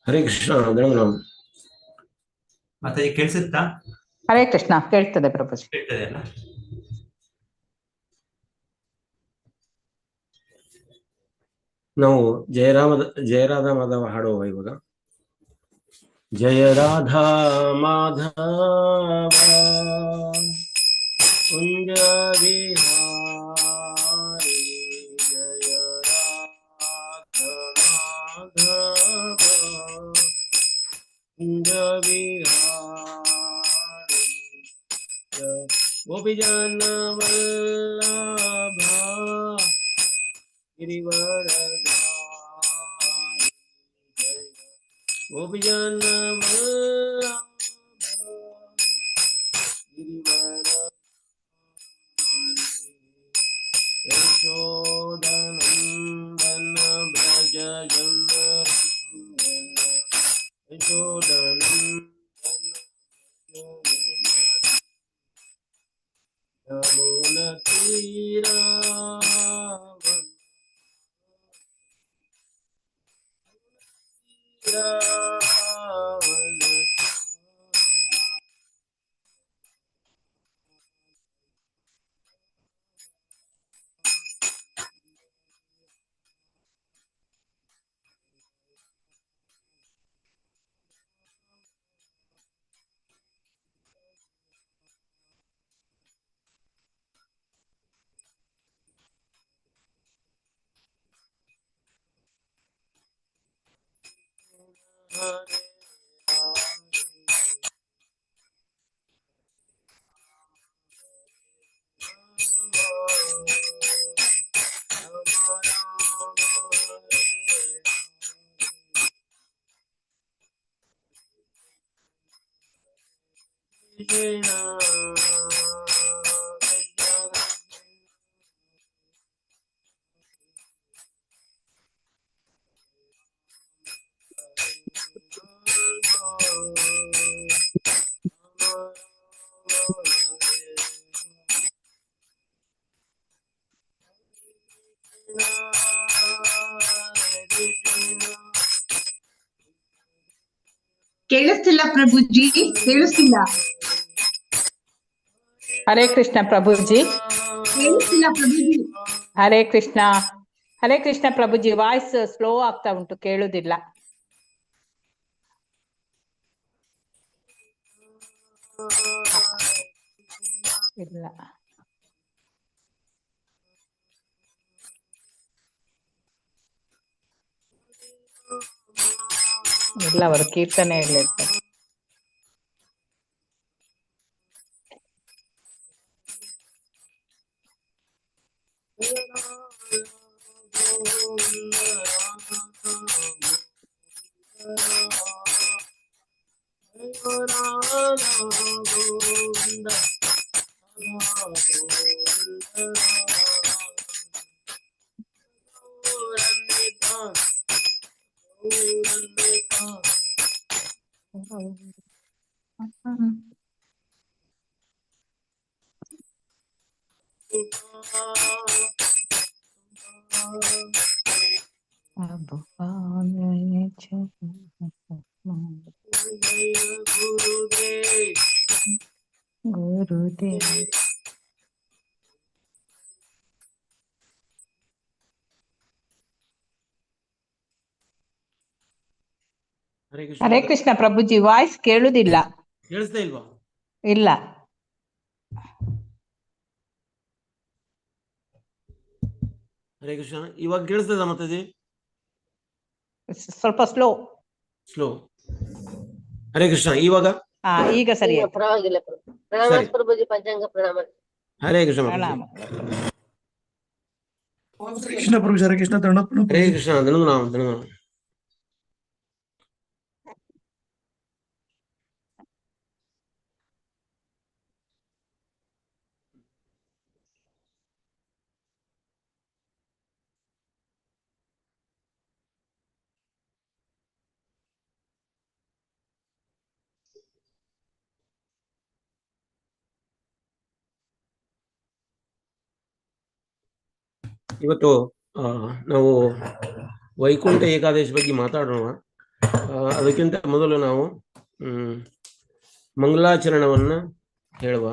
ಹರೇ ಕೃಷ್ಣ. ಮಾತಾಜಿ ಕೇಳಿಸುತ್ತಾ? ಹರೇ ಕೃಷ್ಣ, ಕೇಳ್ತದೆ ಪ್ರಭುಜಿ. ಕೇಳ್ತದೆ ಅಲ್ಲ? ನಾವು ಜಯರಾಧ ಮಾಧವ ಹಾಡುವ ಇವಾಗ. ಜಯ ರಾಧಾ ಮಾಧವ ಕುಂಜ ವಿಹಾರಿ, ಜಯ ರಾಧಾ ಮಾಧವ ಕುಂಜ ವಿಹಾರಿ, ಗೋಪಿಜನ ವಲ್ಲಭ ಗಿರಿವರಧಾರಿ, ಗೋಪಿಜನ ವಲ್ಲಭ ಗಿರಿವರಧಾರಿ, ಯಶೋದನಂದನ ಬ್ರಜ ಜನರಂಜನ, ಯಶೋದನಂದನ ಯಮುನ ತೀರಾವನ ಕೇಳಿಸ್ತಿಲ್ಲ ಪ್ರಭುಜಿ, ಕೇಳಿಸ್ತಿಲ್ಲ. ಹರೇ ಕೃಷ್ಣ ಪ್ರಭುಜಿ. ಕೇಳಿಸ್ತಿಲ್ಲ ಪ್ರಭುಜಿ. ಹರೇ ಕೃಷ್ಣ. ಹರೇ ಕೃಷ್ಣ ಪ್ರಭುಜಿ, ವಾಯ್ಸ್ ಸ್ಲೋ ಆಗ್ತಾ ಉಂಟು, ಕೇಳುದಿಲ್ಲ. ಇಲ್ಲ ಇಲ್ಲ, ಅವರು ಕೀರ್ತನೆ ಹೇಳಿರ್ತಾರೆ. ಗುರುದೇವ್. ಹರೇ ಕೃಷ್ಣ ಪ್ರಭುಜಿ, ವಾಯ್ಸ್ ಕೇಳುದಿಲ್ಲ. ಕೇಳಿಸ್ತಾ ಇಲ್ವಾ? ಇಲ್ಲ. ಹರೇ ಕೃಷ್ಣ. ಇವಾಗ ಕೇಳಿಸ್ತದ ಮಾತಾಜಿ? ಸ್ವಲ್ಪ ಸ್ಲೋ. ಹರೇ ಕೃಷ್ಣ. ಇವಾಗ ಈಗ ಸರಿ. ಪರವಾಗಿಲ್ಲ. ಪ್ರಣಾಮ ಪ್ರಭುಜಿ, ಪಂಚಾಂಗ ಪ್ರಣಾಮ. ಹರೇ ಕೃಷ್ಣ. ಪ್ರಣಾಮ. ಕೃಷ್ಣ ಪ್ರಭು. ಹರೇ ಕೃಷ್ಣ. ಹರೇ ಕೃಷ್ಣ. ಧನ್ಯವಾದ. ಇವತ್ತು ನಾವು ವೈಕುಂಠ ಏಕಾದಶಿ ಬಗ್ಗೆ ಮಾತಾಡೋಣ. ಅದಕ್ಕಿಂತ ಮೊದಲು ನಾವು ಮಂಗಲಾಚರಣವನ್ನ ಹೇಳುವ.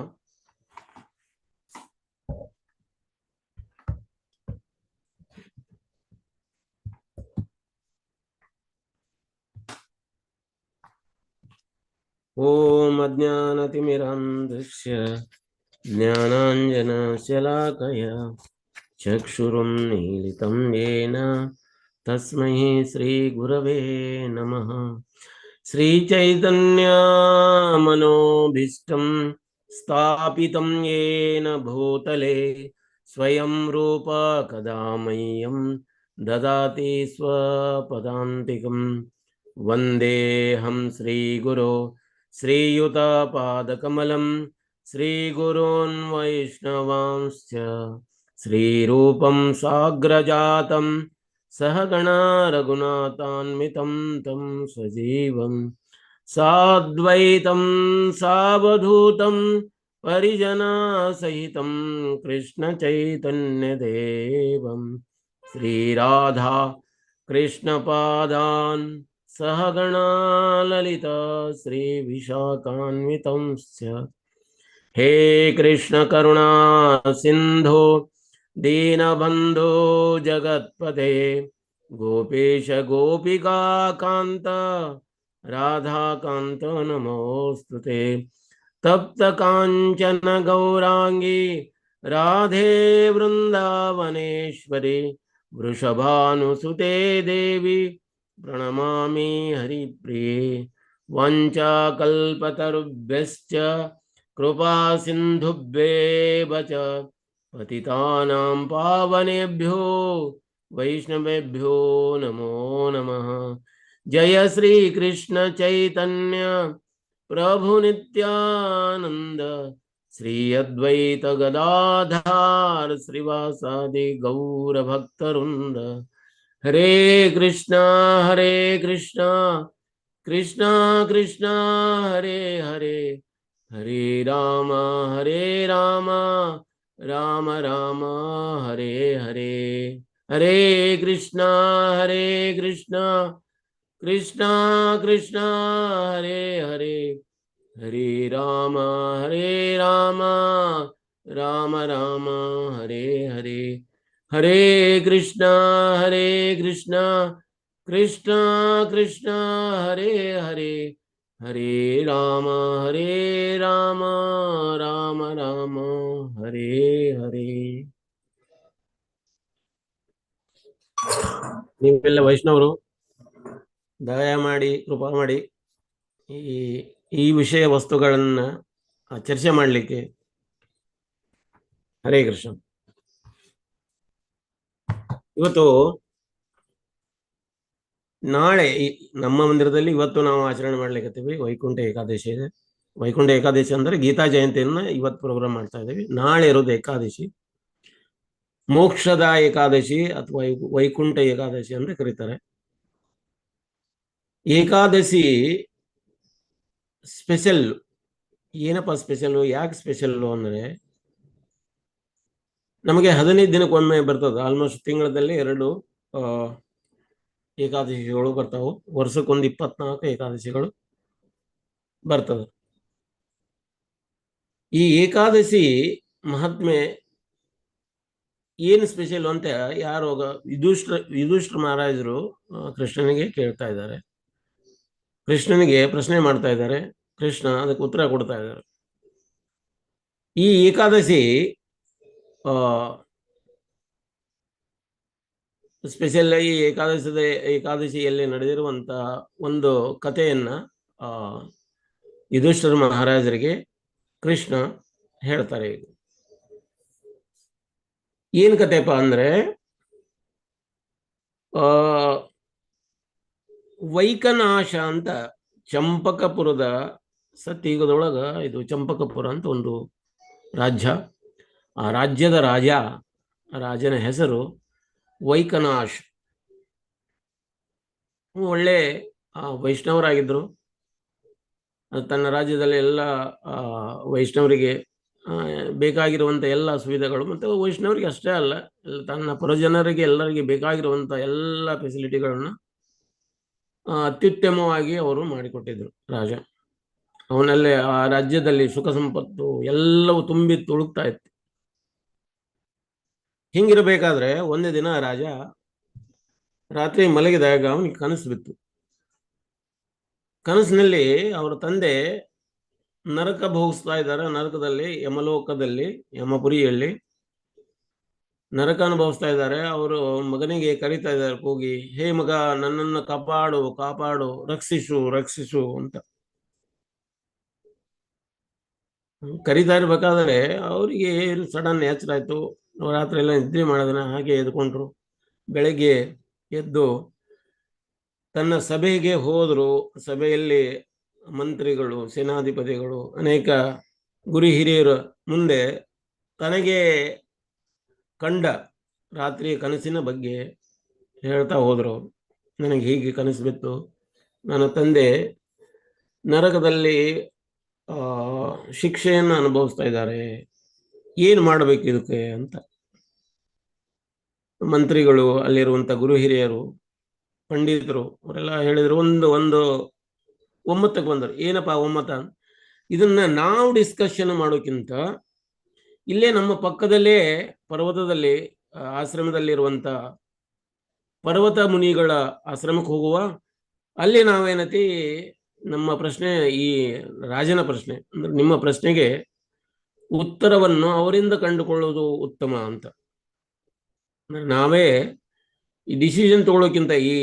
ಓಂ ಅಜ್ಞಾನತಿಮಿರಾಂಧಸ್ಯ ಜ್ಞಾನಾಂಜನಶಲಾಕಯ ಚಕ್ಷುರುನ್ಮೀಲಿತಂ ಯೇನ ತಸ್ಮೈ ಶ್ರೀ ಗುರವೇ ನಮಃ. ಶ್ರೀಚೈತನ್ಯ ಮನೋಭೀಷ್ಟಂ ಸ್ಥಾಪಿತಂ ಯೇನ ಭೂತಲೆ ಸ್ವಯಂ ರೂಪ ಕದಾ ಮಹ್ಯಂ ದದಾತಿ ಸ್ವಪದಾಂತಿಕಂ. ವಂದೇಹಂ ಶ್ರೀಗುರೋ ಶ್ರೀಯುತಪಾದಕಮಲಂ ಶ್ರೀಗುರೋನ್ ವೈಷ್ಣವಾಂಶ್ಚ ಶ್ರೀರೂಪಂ ಸಾಗ್ರಜಾತಂ ಸಹಗಣ ರಘುನಾಥಾನ್ವಿತಂ ತಂ ಸಜೀವಂ ಸಾದ್ವೈತಂ ಸಾವಧೂತಂ ಪರಿಜನಾ ಸಹಿತಂ ಕೃಷ್ಣ ಚೈತನ್ಯ ದೇವಂ ಶ್ರೀರಾಧಾ ಕೃಷ್ಣ ಪಾದಾನ್ ಸಹಗಣ ಲಲಿತಾ ಶ್ರೀ ವಿಶಾಖಾನ್ವಿತಂಶ್ಚ. ಹೇ ಕೃಷ್ಣ ಕರುಣಾ ಸಿಂಧೋ ದೀನಬಂಧೋ ಜಗತ್ಪತೆ ಗೋಪೇಶ ಗೋಪಿಕಾ ಕಾಂತ ರಾಧಾಕಾಂತ ನಮೋಸ್ತುತೆ. ತಪ್ತ ಕಾಂಚನ ಗೌರಾಂಗಿ ರಾಧೆ ವೃಂದಾವನೇಶ್ವರಿ ವೃಷಭಾನುಸುತೆ ದೇವಿ ಪ್ರಣಮಾಮಿ ಹರಿಪ್ರಿಯೆ. ವಾಂಛಾಕಲ್ಪತರುಭ್ಯಶ್ಚ ಕೃಪಾ ಸಿಂಧುಭ್ಯೇವ ಚ ಪತಿತಾನಾಂ ಪಾವನೇಭ್ಯೋ ವೈಷ್ಣವೇಭ್ಯೋ ನಮೋ ನಮಃ. ಜಯ ಶ್ರೀ ಕೃಷ್ಣ ಚೈತನ್ಯ ಪ್ರಭು ನಿತ್ಯಾನಂದ ಶ್ರೀ ಅದ್ವೈತ ಗದಾಧಾರ ಶ್ರೀವಾಸಾದಿ ಗೌರ ಭಕ್ತವೃಂದ. ಹರೇ ಕೃಷ್ಣ ಕೃಷ್ಣ ಕೃಷ್ಣ ಹರೇ ಹರೇ ಹರೇ ರಾಮ ರಾಮ ರಾಮ ಹರೇ ಹರೇ. ಹರೇ ಕೃಷ್ಣ ಕೃಷ್ಣ ಕೃಷ್ಣ ಹರೇ ಹರೇ ಹರೇ ರಾಮ ರಾಮ ರಾಮ ಹರೇ ಹರೇ. ಹರೇ ಕೃಷ್ಣ ಕೃಷ್ಣ ಕೃಷ್ಣ ಹರೇ ಹರೇ ಹರೇ ರಾಮ ರಾಮ ರಾಮ ಹರೇ ಹರೇ. ನೀವೆಲ್ಲ ವೈಷ್ಣವರು ದಯ ಮಾಡಿ ಕೃಪಾ ಮಾಡಿ ಈ ವಿಷಯ ವಸ್ತುಗಳನ್ನ ಚರ್ಚೆ ಮಾಡಲಿಕ್ಕೆ. ಹರೇ ಕೃಷ್ಣ. ಇವತ್ತು ನಾಳೆ ನಮ್ಮ ಮಂದಿರದಲ್ಲಿ ಇವತ್ತು ನಾವು ಆಚರಣೆ ಮಾಡ್ಲಿಕ್ಕತ್ತೀವಿ. ವೈಕುಂಠ ಏಕಾದಶಿ ಇದೆ. ವೈಕುಂಠ ಏಕಾದಶಿ ಅಂದ್ರೆ ಗೀತಾ ಜಯಂತಿಯನ್ನ ಇವತ್ತು ಪ್ರೋಗ್ರಾಮ್ ಮಾಡ್ತಾ ಇದ್ದೀವಿ. ನಾಳೆ ಇರೋದು ಏಕಾದಶಿ, ಮೋಕ್ಷದ ಏಕಾದಶಿ ಅಥವಾ ವೈಕುಂಠ ಏಕಾದಶಿ ಅಂತ ಕರೀತಾರೆ. ಏಕಾದಶಿ ಸ್ಪೆಷಲ್. ಏನಪ್ಪ ಸ್ಪೆಷಲ್, ಯಾಕೆ ಸ್ಪೆಷಲ್ ಅಂದ್ರೆ ನಮಗೆ 15 ದಿನಕ್ಕೊಮ್ಮೆ ಬರ್ತದೆ. ಆಲ್ಮೋಸ್ಟ್ ತಿಂಗಳಲ್ಲಿ 2 ಏಕಾದಶಿಗಳು ಬರ್ತಾವೆ. ವರ್ಷಕ್ಕೊಂದು 24 ಏಕಾದಶಿಗಳು ಬರ್ತದೆ. ಈ ಏಕಾದಶಿ ಮಹಾತ್ಮೆ ಏನು ಸ್ಪೆಷಲ್ ಅಂತ ಯಾರು ಯುಧಿಷ್ಠಿರ ಮಹಾರಾಜರು ಕೃಷ್ಣನಿಗೆ ಕೇಳ್ತಾ ಇದ್ದಾರೆ. ಕೃಷ್ಣನಿಗೆ ಪ್ರಶ್ನೆ ಮಾಡ್ತಾ ಇದ್ದಾರೆ. ಕೃಷ್ಣ ಅದಕ್ಕೆ ಉತ್ತರ ಕೊಡ್ತಾ ಇದ್ದಾರೆ. ಈ ಏಕಾದಶಿ ಸ್ಪೆಷಲ್ ಆಗಿ ಏಕಾದಶಿಯಲ್ಲಿ ನಡೆದಿರುವಂತ ಒಂದು ಕಥೆಯನ್ನ ಯುಧಿಷ್ಠಿರ ಮಹಾರಾಜರಿಗೆ ಕೃಷ್ಣ ಹೇಳ್ತಾರೆ. ಏನ್ ಕಥೆಪ್ಪ ಅಂದ್ರೆ ವೈಕನಾಶ ಅಂತ ಚಂಪಕಪುರದ ಸತ್ಯಯುಗದೊಳಗ ಇದು ಚಂಪಕಪುರ ಅಂತ ಒಂದು ರಾಜ್ಯ. ಆ ರಾಜ್ಯದ ರಾಜನ ಹೆಸರು ವೈಕನಾಶ್. ಒಳ್ಳೆ ವೈಷ್ಣವರಾಗಿದ್ರು. ತನ್ನ ರಾಜ್ಯದಲ್ಲಿ ಎಲ್ಲ ವೈಷ್ಣವರಿಗೆ ಬೇಕಾಗಿರುವಂಥ ಎಲ್ಲ ಸುವಿಧೆಗಳು, ಮತ್ತು ವೈಷ್ಣವರಿಗೆ ಅಷ್ಟೇ ಅಲ್ಲ, ತನ್ನ ಪರಜನರಿಗೆ ಎಲ್ಲರಿಗೆ ಬೇಕಾಗಿರುವಂಥ ಎಲ್ಲ ಫೆಸಿಲಿಟಿಗಳನ್ನು ಅತ್ಯುತ್ತಮವಾಗಿ ಅವರು ಮಾಡಿಕೊಟ್ಟಿದ್ರು ರಾಜ. ಅವನಲ್ಲಿ ಆ ರಾಜ್ಯದಲ್ಲಿ ಸುಖ ಸಂಪತ್ತು ಎಲ್ಲವೂ ತುಂಬಿ ತುಳುಕ್ತಾ ಇತ್ತು. ಹಿಂಗಿರಬೇಕಾದ್ರೆ ಒಂದೇ ದಿನ ರಾಜ ರಾತ್ರಿ ಮಲಗಿದಾಗ ಅವನಿಗೆ ಕನಸು ಬಿತ್ತು. ಕನಸಿನಲ್ಲಿ ಅವರ ತಂದೆ ನರಕ ಭೋಗಿಸ್ತಾ ಇದ್ದಾರೆ. ನರಕದಲ್ಲಿ, ಯಮಲೋಕದಲ್ಲಿ, ಯಮಪುರಿಯಲ್ಲಿ ನರಕ ಅನುಭವಿಸ್ತಾ ಇದ್ದಾರೆ. ಅವರು ಮಗನಿಗೆ ಕರೀತಾ ಇದ್ದಾರೆ ಕೂಗಿ, ಹೇ ಮಗ, ನನ್ನನ್ನು ಕಾಪಾಡು, ಕಾಪಾಡು, ರಕ್ಷಿಸು, ರಕ್ಷಿಸು ಅಂತ ಕರೀತಾ ಇರ್ಬೇಕಾದ್ರೆ ಅವರಿಗೆ ಸಡನ್ ಎಚ್ಚರ ಆಯ್ತು. ರಾತ್ರಿ ಎಲ್ಲ ನಿದ್ರೆ ಮಾಡೋದನ್ನ ಹಾಗೆ ಎದ್ಕೊಂಡ್ರು. ಬೆಳಗ್ಗೆ ಎದ್ದು ತನ್ನ ಸಭೆಗೆ ಹೋದರು. ಸಭೆಯಲ್ಲಿ ಮಂತ್ರಿಗಳು, ಸೇನಾಧಿಪತಿಗಳು, ಅನೇಕ ಗುರು ಹಿರಿಯರ ಮುಂದೆ ತನಗೆ ಕಂಡ ರಾತ್ರಿ ಕನಸಿನ ಬಗ್ಗೆ ಹೇಳ್ತಾ ಹೋದರು. ನನಗೆ ಹೀಗೆ ಕನಸು ಬಿತ್ತು, ನನ್ನ ತಂದೆ ನರಕದಲ್ಲಿ ಶಿಕ್ಷೆಯನ್ನು ಅನುಭವಿಸ್ತಾ ಇದ್ದಾರೆ, ಏನು ಮಾಡಬೇಕು ಇದಕ್ಕೆ ಅಂತ. ಮಂತ್ರಿಗಳು, ಅಲ್ಲಿರುವಂಥ ಗುರು ಹಿರಿಯರು, ಪಂಡಿತರು ಅವರೆಲ್ಲ ಹೇಳಿದರು. ಒಂದು ಒಮ್ಮತಕ್ಕೆ ಬಂದರು. ಏನಪ್ಪ ಒಮ್ಮತ? ಇದನ್ನ ನಾವು ಡಿಸ್ಕಷನ್ ಮಾಡೋಕ್ಕಿಂತ ಇಲ್ಲೇ ನಮ್ಮ ಪಕ್ಕದಲ್ಲೇ ಪರ್ವತದಲ್ಲಿ ಆಶ್ರಮದಲ್ಲಿರುವಂಥ ಪರ್ವತ ಮುನಿಗಳ ಆಶ್ರಮಕ್ಕೆ ಹೋಗುವ. ಅಲ್ಲಿ ನಾವೇನತಿ ನಮ್ಮ ಪ್ರಶ್ನೆ, ಈ ರಾಜನ ಪ್ರಶ್ನೆ ಅಂದ್ರೆ ನಿಮ್ಮ ಪ್ರಶ್ನೆಗೆ ಉತ್ತರವನ್ನು ಅವರಿಂದ ಕಂಡುಕೊಳ್ಳುವುದು ಉತ್ತಮ ಅಂತ. ನಾವೇ ಈ ಡಿಸಿಷನ್ ತಗೊಳ್ಳೋಕ್ಕಿಂತ ಈ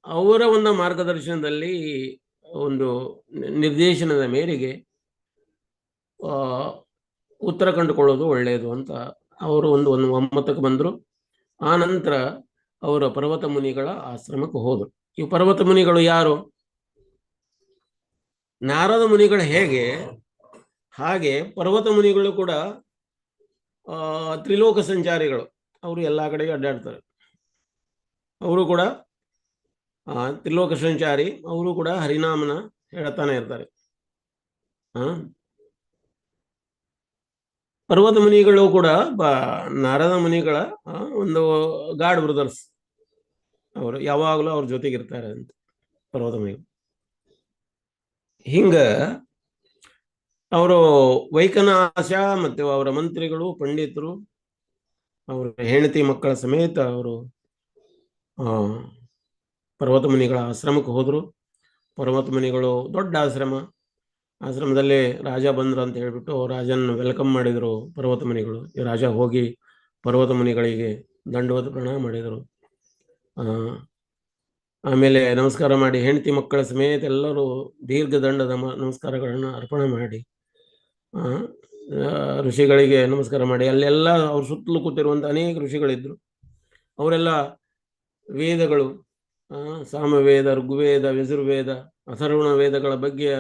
ಅವರ ಒಂದು ಮಾರ್ಗದರ್ಶನದಲ್ಲಿ, ಒಂದು ನಿರ್ದೇಶನದ ಮೇರೆಗೆ ಉತ್ತರ ಕಂಡುಕೊಳ್ಳೋದು ಒಳ್ಳೆಯದು ಅಂತ ಅವರು ಒಂದು ಒಮ್ಮತಕ್ಕೆ ಬಂದರು. ಆ ನಂತರ ಅವರ ಪರ್ವತ ಮುನಿಗಳ ಆಶ್ರಮಕ್ಕೆ ಹೋದರು. ಈ ಪರ್ವತ ಮುನಿಗಳು ಯಾರು? ನಾರದ ಮುನಿಗಳು ಹೇಗೆ, ಹಾಗೆ ಪರ್ವತ ಮುನಿಗಳು ಕೂಡ ತ್ರಿಲೋಕ ಸಂಚಾರಿಗಳು. ಅವರು ಎಲ್ಲ ಕಡೆಗೆ ಅಡ್ಡಾಡ್ತಾರೆ. ಅವರು ಕೂಡ ತ್ರಿಲೋಕ ಸಂಚಾರಿ. ಅವರು ಕೂಡ ಹರಿನಾಮನ ಹೇಳ್ತಾನೆ ಇರ್ತಾರೆ. ಪರ್ವತ ಮುನಿಗಳು ಕೂಡ ನಾರದ ಮುನಿಗಳ ಒಂದು ಗಾಡ್ ಬ್ರದರ್ಸ್. ಅವರು ಯಾವಾಗಲೂ ಅವ್ರ ಜೊತೆಗಿರ್ತಾರೆ ಅಂತ ಪರ್ವತ ಮುನಿಗಳು. ಹಿಂಗ ಅವರು ವೈಕನಾಶ ಮತ್ತು ಅವರ ಮಂತ್ರಿಗಳು, ಪಂಡಿತರು, ಅವರ ಹೆಂಡತಿ ಮಕ್ಕಳ ಸಮೇತ ಅವರು ಪರ್ವತ ಮುನಿಗಳ ಆಶ್ರಮಕ್ಕೆ ಹೋದರು. ಪರ್ವತ ಮುನಿಗಳು ದೊಡ್ಡ ಆಶ್ರಮದಲ್ಲಿ ರಾಜ ಬಂದ್ರು ಅಂತ ಹೇಳ್ಬಿಟ್ಟು ರಾಜನ ವೆಲ್ಕಮ್ ಮಾಡಿದರು ಪರ್ವತ ಮುನಿಗಳು. ರಾಜ ಹೋಗಿ ಪರ್ವತ ಮುನಿಗಳಿಗೆ ದಂಡವತ್ ಪ್ರಣಾಮ ಮಾಡಿದರು. ಆಮೇಲೆ ನಮಸ್ಕಾರ ಮಾಡಿ ಹೆಂಡತಿ ಮಕ್ಕಳ ಸಮೇತ ಎಲ್ಲರೂ ದೀರ್ಘ ದಂಡದ ನಮಸ್ಕಾರಗಳನ್ನು ಅರ್ಪಣೆ ಮಾಡಿ ಋಷಿಗಳಿಗೆ ನಮಸ್ಕಾರ ಮಾಡಿ, ಅಲ್ಲೆಲ್ಲ ಅವ್ರ ಸುತ್ತಲೂ ಕೂತಿರುವಂಥ ಅನೇಕ ಋಷಿಗಳಿದ್ರು. ಅವರೆಲ್ಲ ವೇದಗಳು, ಸಾಮವೇದ, ಋಗ್ವೇದ, ಯಜುರ್ವೇದ, ಅಥರ್ವಣ ವೇದಗಳ ಬಗ್ಗೆ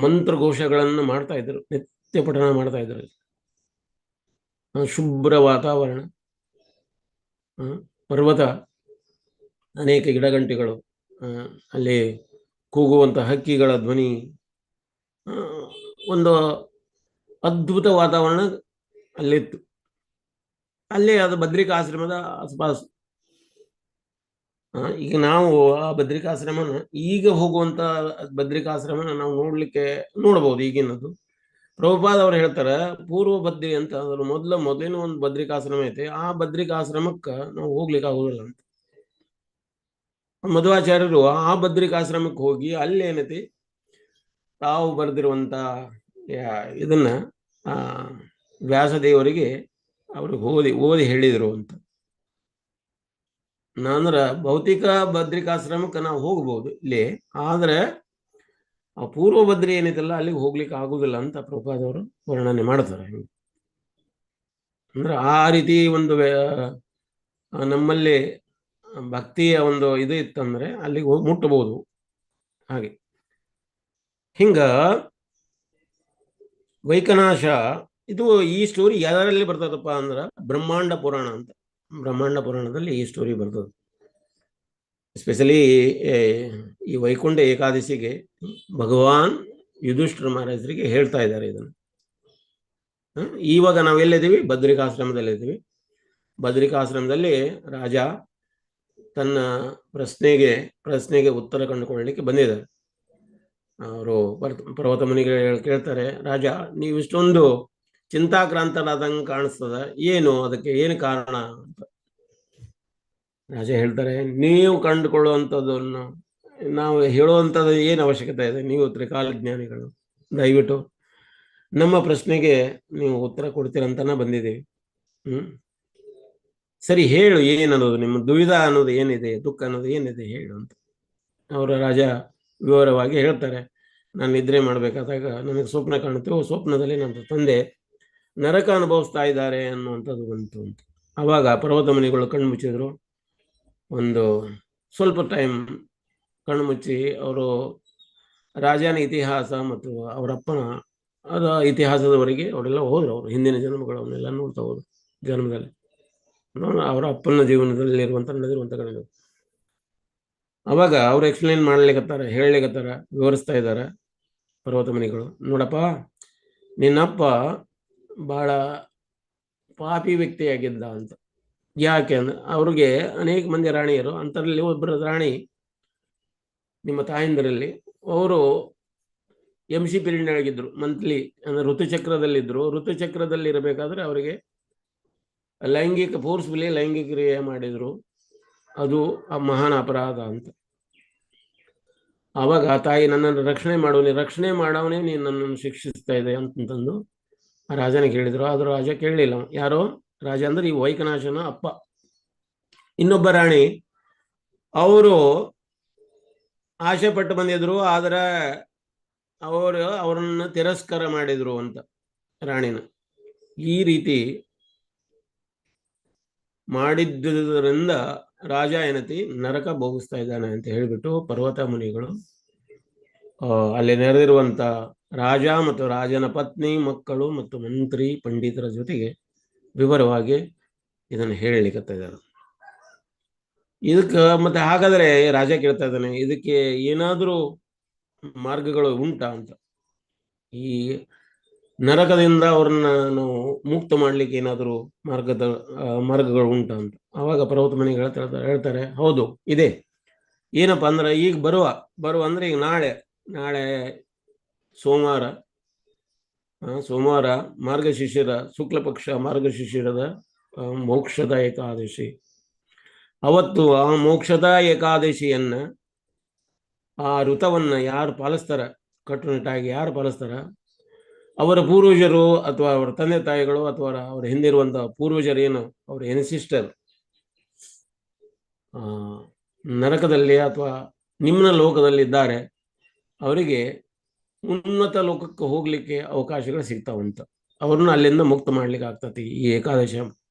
ಮಂತ್ರಘೋಷಗಳನ್ನು ಮಾಡ್ತಾ ಇದ್ರು, ನಿತ್ಯ ಪಠಣ ಮಾಡ್ತಾ ಇದ್ರು. ಶುಭ್ರ ವಾತಾವರಣ, ಪರ್ವತ, ಅನೇಕ ಗಿಡಗಂಟಿಗಳು, ಅಲ್ಲಿ ಕೂಗುವಂಥ ಹಕ್ಕಿಗಳ ಧ್ವನಿ, ಒಂದು ಅದ್ಭುತ ವಾತಾವರಣ ಅಲ್ಲಿತ್ತು. ಅಲ್ಲೇ ಅದು ಬದ್ರಿಕಾಶ್ರಮದ ಆಸ್ಪಾಸ್. ಈಗ ನಾವು ಆ ಬದ್ರಿಕಾಶ್ರಮನ, ಈಗ ಹೋಗುವಂತ ಬದ್ರಿಕಾಶ್ರಮನ ನಾವು ನೋಡಬಹುದು ಈಗಿನದು. ಪ್ರಭುಪಾದ ಅವ್ರು ಹೇಳ್ತಾರೆ, ಪೂರ್ವ ಬದ್ರಿ ಅಂತ ಅದ್ರ ಮೊದಲಿನ ಒಂದು ಬದ್ರಿಕಾಶ್ರಮ ಐತೆ. ಆ ಬದ್ರಿಕಾಶ್ರಮಕ್ಕೆ ನಾವು ಹೋಗ್ಲಿಕ್ಕೆ ಆಗುದಿಲ್ಲ ಅಂತ ಮಧ್ವಾಚಾರ್ಯರು ಆ ಬದ್ರಿಕಾಶ್ರಮಕ್ಕೆ ಹೋಗಿ ಅಲ್ಲೇನೈತಿ ತಾವು ಬರೆದಿರುವಂತ ಇದನ್ನ ವ್ಯಾಸದೇವರಿಗೆ ಅವ್ರಿಗೆ ಓದಿ ಹೇಳಿದರು ಅಂತ. ನಾಂದ್ರ ಭೌತಿಕ ಬದ್ರಿಕಾಶ್ರಮಕ್ಕೆ ನಾವು ಹೋಗ್ಬೋದು ಇಲ್ಲಿ, ಆದ್ರೆ ಆ ಪೂರ್ವ ಬದ್ರಿ ಏನೈತಲ್ಲ ಅಲ್ಲಿಗೆ ಹೋಗ್ಲಿಕ್ಕೆ ಆಗುದಿಲ್ಲ ಅಂತ ಪ್ರಭುಪಾದವರು ವರ್ಣನೆ ಮಾಡ್ತಾರೆ. ಅಂದ್ರೆ ಆ ರೀತಿ ಒಂದು ನಮ್ಮಲ್ಲಿ ಭಕ್ತಿಯ ಒಂದು ಇದು ಇತ್ತಂದ್ರೆ ಅಲ್ಲಿಗೆ ಹೋಗಿ ಮುಟ್ಟಬಹುದು. ಹಾಗೆ ಹಿಂಗ ವೈಕನಾಶ ಇದು ಈ ಸ್ಟೋರಿ ಯಾರಲ್ಲಿ ಬರ್ತದಪ್ಪ ಅಂದ್ರ ಬ್ರಹ್ಮಾಂಡ ಪುರಾಣ ಅಂತ. ಬ್ರಹ್ಮಾಂಡ ಪುರಾಣದಲ್ಲಿ ಈ ಸ್ಟೋರಿ ಬರ್ತದೆ. ಎಸ್ಪೆಷಲಿ ಈ ವೈಕುಂಠ ಏಕಾದಶಿಗೆ ಭಗವಾನ್ ಯುಧಿಷ್ಠಿರ ಮಹಾರಾಜರಿಗೆ ಹೇಳ್ತಾ ಇದ್ದಾರೆ ಇದನ್ನು. ಇವಾಗ ನಾವು ಎಲ್ಲಿದ್ದೀವಿ? ಬದ್ರಿಕಾಶ್ರಮದಲ್ಲಿದ್ದೀವಿ. ಬದ್ರಿಕಾಶ್ರಮದಲ್ಲಿ ರಾಜ ತನ್ನ ಪ್ರಶ್ನೆಗೆ ಉತ್ತರ ಕಂಡುಕೊಳ್ಳಲಿಕ್ಕೆ ಬಂದಿದ್ದಾರೆ. ಅವರು ಪರ್ವತ ಮುನಿಗಳು ಕೇಳ್ತಾರೆ, ರಾಜ ನೀವು ಇಷ್ಟೊಂದು ಚಿಂತಾಕ್ರಾಂತರಾದಂಗೆ ಕಾಣಿಸ್ತದ, ಏನು ಅದಕ್ಕೆ ಏನು ಕಾರಣ ಅಂತ. ರಾಜ ಹೇಳ್ತಾರೆ, ನೀವು ಕಂಡುಕೊಳ್ಳುವಂಥದ್ದನ್ನು ನಾವು ಹೇಳುವಂಥದ್ದು ಏನು ಅವಶ್ಯಕತೆ ಇದೆ? ನೀವು ತ್ರಿಕಾಲಜ್ಞಾನಿಗಳು, ದಯವಿಟ್ಟು ನಮ್ಮ ಪ್ರಶ್ನೆಗೆ ನೀವು ಉತ್ತರ ಕೊಡ್ತೀರಂತನ ಬಂದಿದ್ದೀವಿ. ಸರಿ, ಹೇಳು, ಏನನ್ನೋದು ನಿಮ್ಮ ದುವಿಧ ಅನ್ನೋದು ಏನಿದೆ, ದುಃಖ ಅನ್ನೋದು ಏನಿದೆ ಹೇಳು ಅಂತ. ಅವರ ರಾಜ ವಿವರವಾಗಿ ಹೇಳ್ತಾರೆ, ನಾನು ನಿದ್ರೆ ಮಾಡಬೇಕಾದಾಗ ನನಗೆ ಸ್ವಪ್ನ ಕಾಣುತ್ತೆ, ಸ್ವಪ್ನದಲ್ಲಿ ನನ್ನ ತಂದೆ ನರಕ ಅನುಭವಿಸ್ತಾ ಇದ್ದಾರೆ ಅನ್ನುವಂಥದ್ದು ಬಂತು ಅಂತ. ಆವಾಗ ಪರ್ವತ ಮುನಿಗಳು ಕಣ್ಣು ಮುಚ್ಚಿದ್ರು. ಒಂದು ಸ್ವಲ್ಪ ಟೈಮ್ ಕಣ್ಣು ಮುಚ್ಚಿ ಅವರು ರಾಜನ ಇತಿಹಾಸ ಮತ್ತು ಅವರಪ್ಪನ ಅದ ಇತಿಹಾಸದವರೆಗೆ ಅವರೆಲ್ಲ ಹೋದ್ರು. ಅವರು ಹಿಂದಿನ ಜನ್ಮಗಳನ್ನೆಲ್ಲ ನೋಡ್ತಾ ಹೋದ್ರು. ಜನ್ಮದಲ್ಲಿ ಅವರ ಅಪ್ಪನ ಜೀವನದಲ್ಲಿರುವಂಥ ನಡೆದಿರುವಂಥ ಘಟನೆ. ಅವಾಗ ಅವ್ರು ಎಕ್ಸ್ಪ್ಲೇನ್ ಮಾಡ್ಲಿಕ್ಕತ್ತಾರ, ಹೇಳಲಿಕ್ಕತ್ತಾರ, ವಿವರಿಸ್ತಾ ಇದ್ದಾರೆ ಪರ್ವತ ಮುನಿಗಳು. ನೋಡಪ್ಪ, ನಿನ್ನಪ್ಪ ಬಹಳ ಪಾಪಿ ವ್ಯಕ್ತಿಯಾಗಿದ್ದ ಅಂತ. ಯಾಕೆ ಅಂದ್ರೆ ಅವ್ರಿಗೆ ಅನೇಕ ಮಂದಿ ರಾಣಿಯರು, ಅಂತರಲ್ಲಿ ಒಬ್ಬರ ರಾಣಿ ನಿಮ್ಮ ತಾಯಿಂದರಲ್ಲಿ, ಅವರು MC ಪೀರಿಯಡ್ನಾಗಿದ್ರು, ಮಂತ್ಲಿ ಅಂದ್ರೆ ಋತುಚಕ್ರದಲ್ಲಿದ್ದರು. ಋತುಚಕ್ರದಲ್ಲಿ ಇರಬೇಕಾದ್ರೆ ಅವರಿಗೆ ಫೋರ್ಸ್ಫುಲಿ ಲೈಂಗಿಕ ಕ್ರಿಯೆ ಮಾಡಿದ್ರು. ಅದು ಮಹಾನ್ ಅಪರಾಧ ಅಂತ. ಆವಾಗ ತಾಯಿ, ನನ್ನನ್ನು ರಕ್ಷಣೆ ಮಾಡವನೇ ನೀನು ನನ್ನನ್ನು ಶಿಕ್ಷಿಸ್ತಾ ಇದೆ ಅಂತಂದು ರಾಜನಿಗೆ ಹೇಳಿದ್ರು. ಆದರೂ ರಾಜ ಕೇಳಲಿಲ್ಲ. ಯಾರೋ ರಾಜ ಅಂದ್ರೆ ಈ ವೈಕನಾಶನ ಅಪ್ಪ. ಇನ್ನೊಬ್ಬ ರಾಣಿ, ಅವರು ಆಸೆ ಪಟ್ಟು ಬಂದಿದ್ರು, ಆದರೆ ಅವರನ್ನು ತಿರಸ್ಕಾರ ಮಾಡಿದ್ರು ಅಂತ ರಾಣಿನ. ಈ ರೀತಿ ಮಾಡಿದ್ದರಿಂದ ರಾಜ ಏನತಿ ನರಕ ಭೋಗಿಸ್ತಾ ಇದ್ದಾನೆ ಅಂತ ಹೇಳಿಬಿಟ್ಟು ಪರ್ವತ ಮುನಿಗಳು ಅಲ್ಲಿ ನೆರೆದಿರುವಂತ ರಾಜ ಮತ್ತು ರಾಜನ ಪತ್ನಿ, ಮಕ್ಕಳು ಮತ್ತು ಮಂತ್ರಿ ಪಂಡಿತರ ಜೊತೆಗೆ ವಿವರವಾಗಿ ಇದನ್ನು ಹೇಳಲಿಕ್ಕೆ ಇದ್ದಾರೆ. ಇದಕ್ಕೆ ಮತ್ತೆ ಹಾಗಾದ್ರೆ ರಾಜ ಕೇಳ್ತಾ ಇದ್ದಾನೆ, ಇದಕ್ಕೆ ಏನಾದರೂ ಮಾರ್ಗಗಳು ಉಂಟಾ ಅಂತ. ಈ ನರಕದಿಂದ ಅವ್ರನ್ನ ನಾವು ಮುಕ್ತ ಮಾಡ್ಲಿಕ್ಕೆ ಏನಾದರೂ ಮಾರ್ಗಗಳು ಉಂಟಾ ಅಂತ. ಆವಾಗ ಪರ್ವತ ಮುನಿಗಳು ಹೇಳ್ತಾರೆ, ಹೌದು ಇದೆ. ಏನಪ್ಪಾ ಅಂದ್ರೆ, ಈಗ ಬರುವ ಅಂದ್ರೆ ಈಗ ನಾಳೆ ಸೋಮವಾರ ಮಾರ್ಗಶಿಶಿರ ಶುಕ್ಲ ಪಕ್ಷ ಮಾರ್ಗಶಿಶಿರದ ಮೋಕ್ಷದ ಏಕಾದಶಿ. ಅವತ್ತು ಆ ಮೋಕ್ಷದ ಏಕಾದಶಿಯನ್ನ, ಆ ಋತವನ್ನ ಯಾರು ಪಾಲಿಸ್ತಾರ, ಕಟ್ಟುನಿಟ್ಟಾಗಿ ಯಾರು ಪಾಲಿಸ್ತಾರ, ಅವರ ಪೂರ್ವಜರು ಅಥವಾ ಅವರ ತಂದೆ ತಾಯಿಗಳು ಅಥವಾ ಅವರ ಹಿಂದಿರುವಂತಹ ಪೂರ್ವಜರೇನು ಅವರ ಎನ್ಸಿಸ್ಟರ್ ನರಕದಲ್ಲಿ ಅಥವಾ ನಿಮ್ನ ಲೋಕದಲ್ಲಿದ್ದಾರೆ, ಅವರಿಗೆ ಉನ್ನತ ಲೋಕಕ್ಕೆ ಹೋಗ್ಲಿಕ್ಕೆ ಅವಕಾಶಗಳು ಸಿಗ್ತಾವಂತ. ಅವ್ರನ್ನ ಅಲ್ಲಿಂದ ಮುಕ್ತ ಮಾಡ್ಲಿಕ್ಕೆ ಆಗ್ತತಿ ಈ ಏಕಾದಶಿ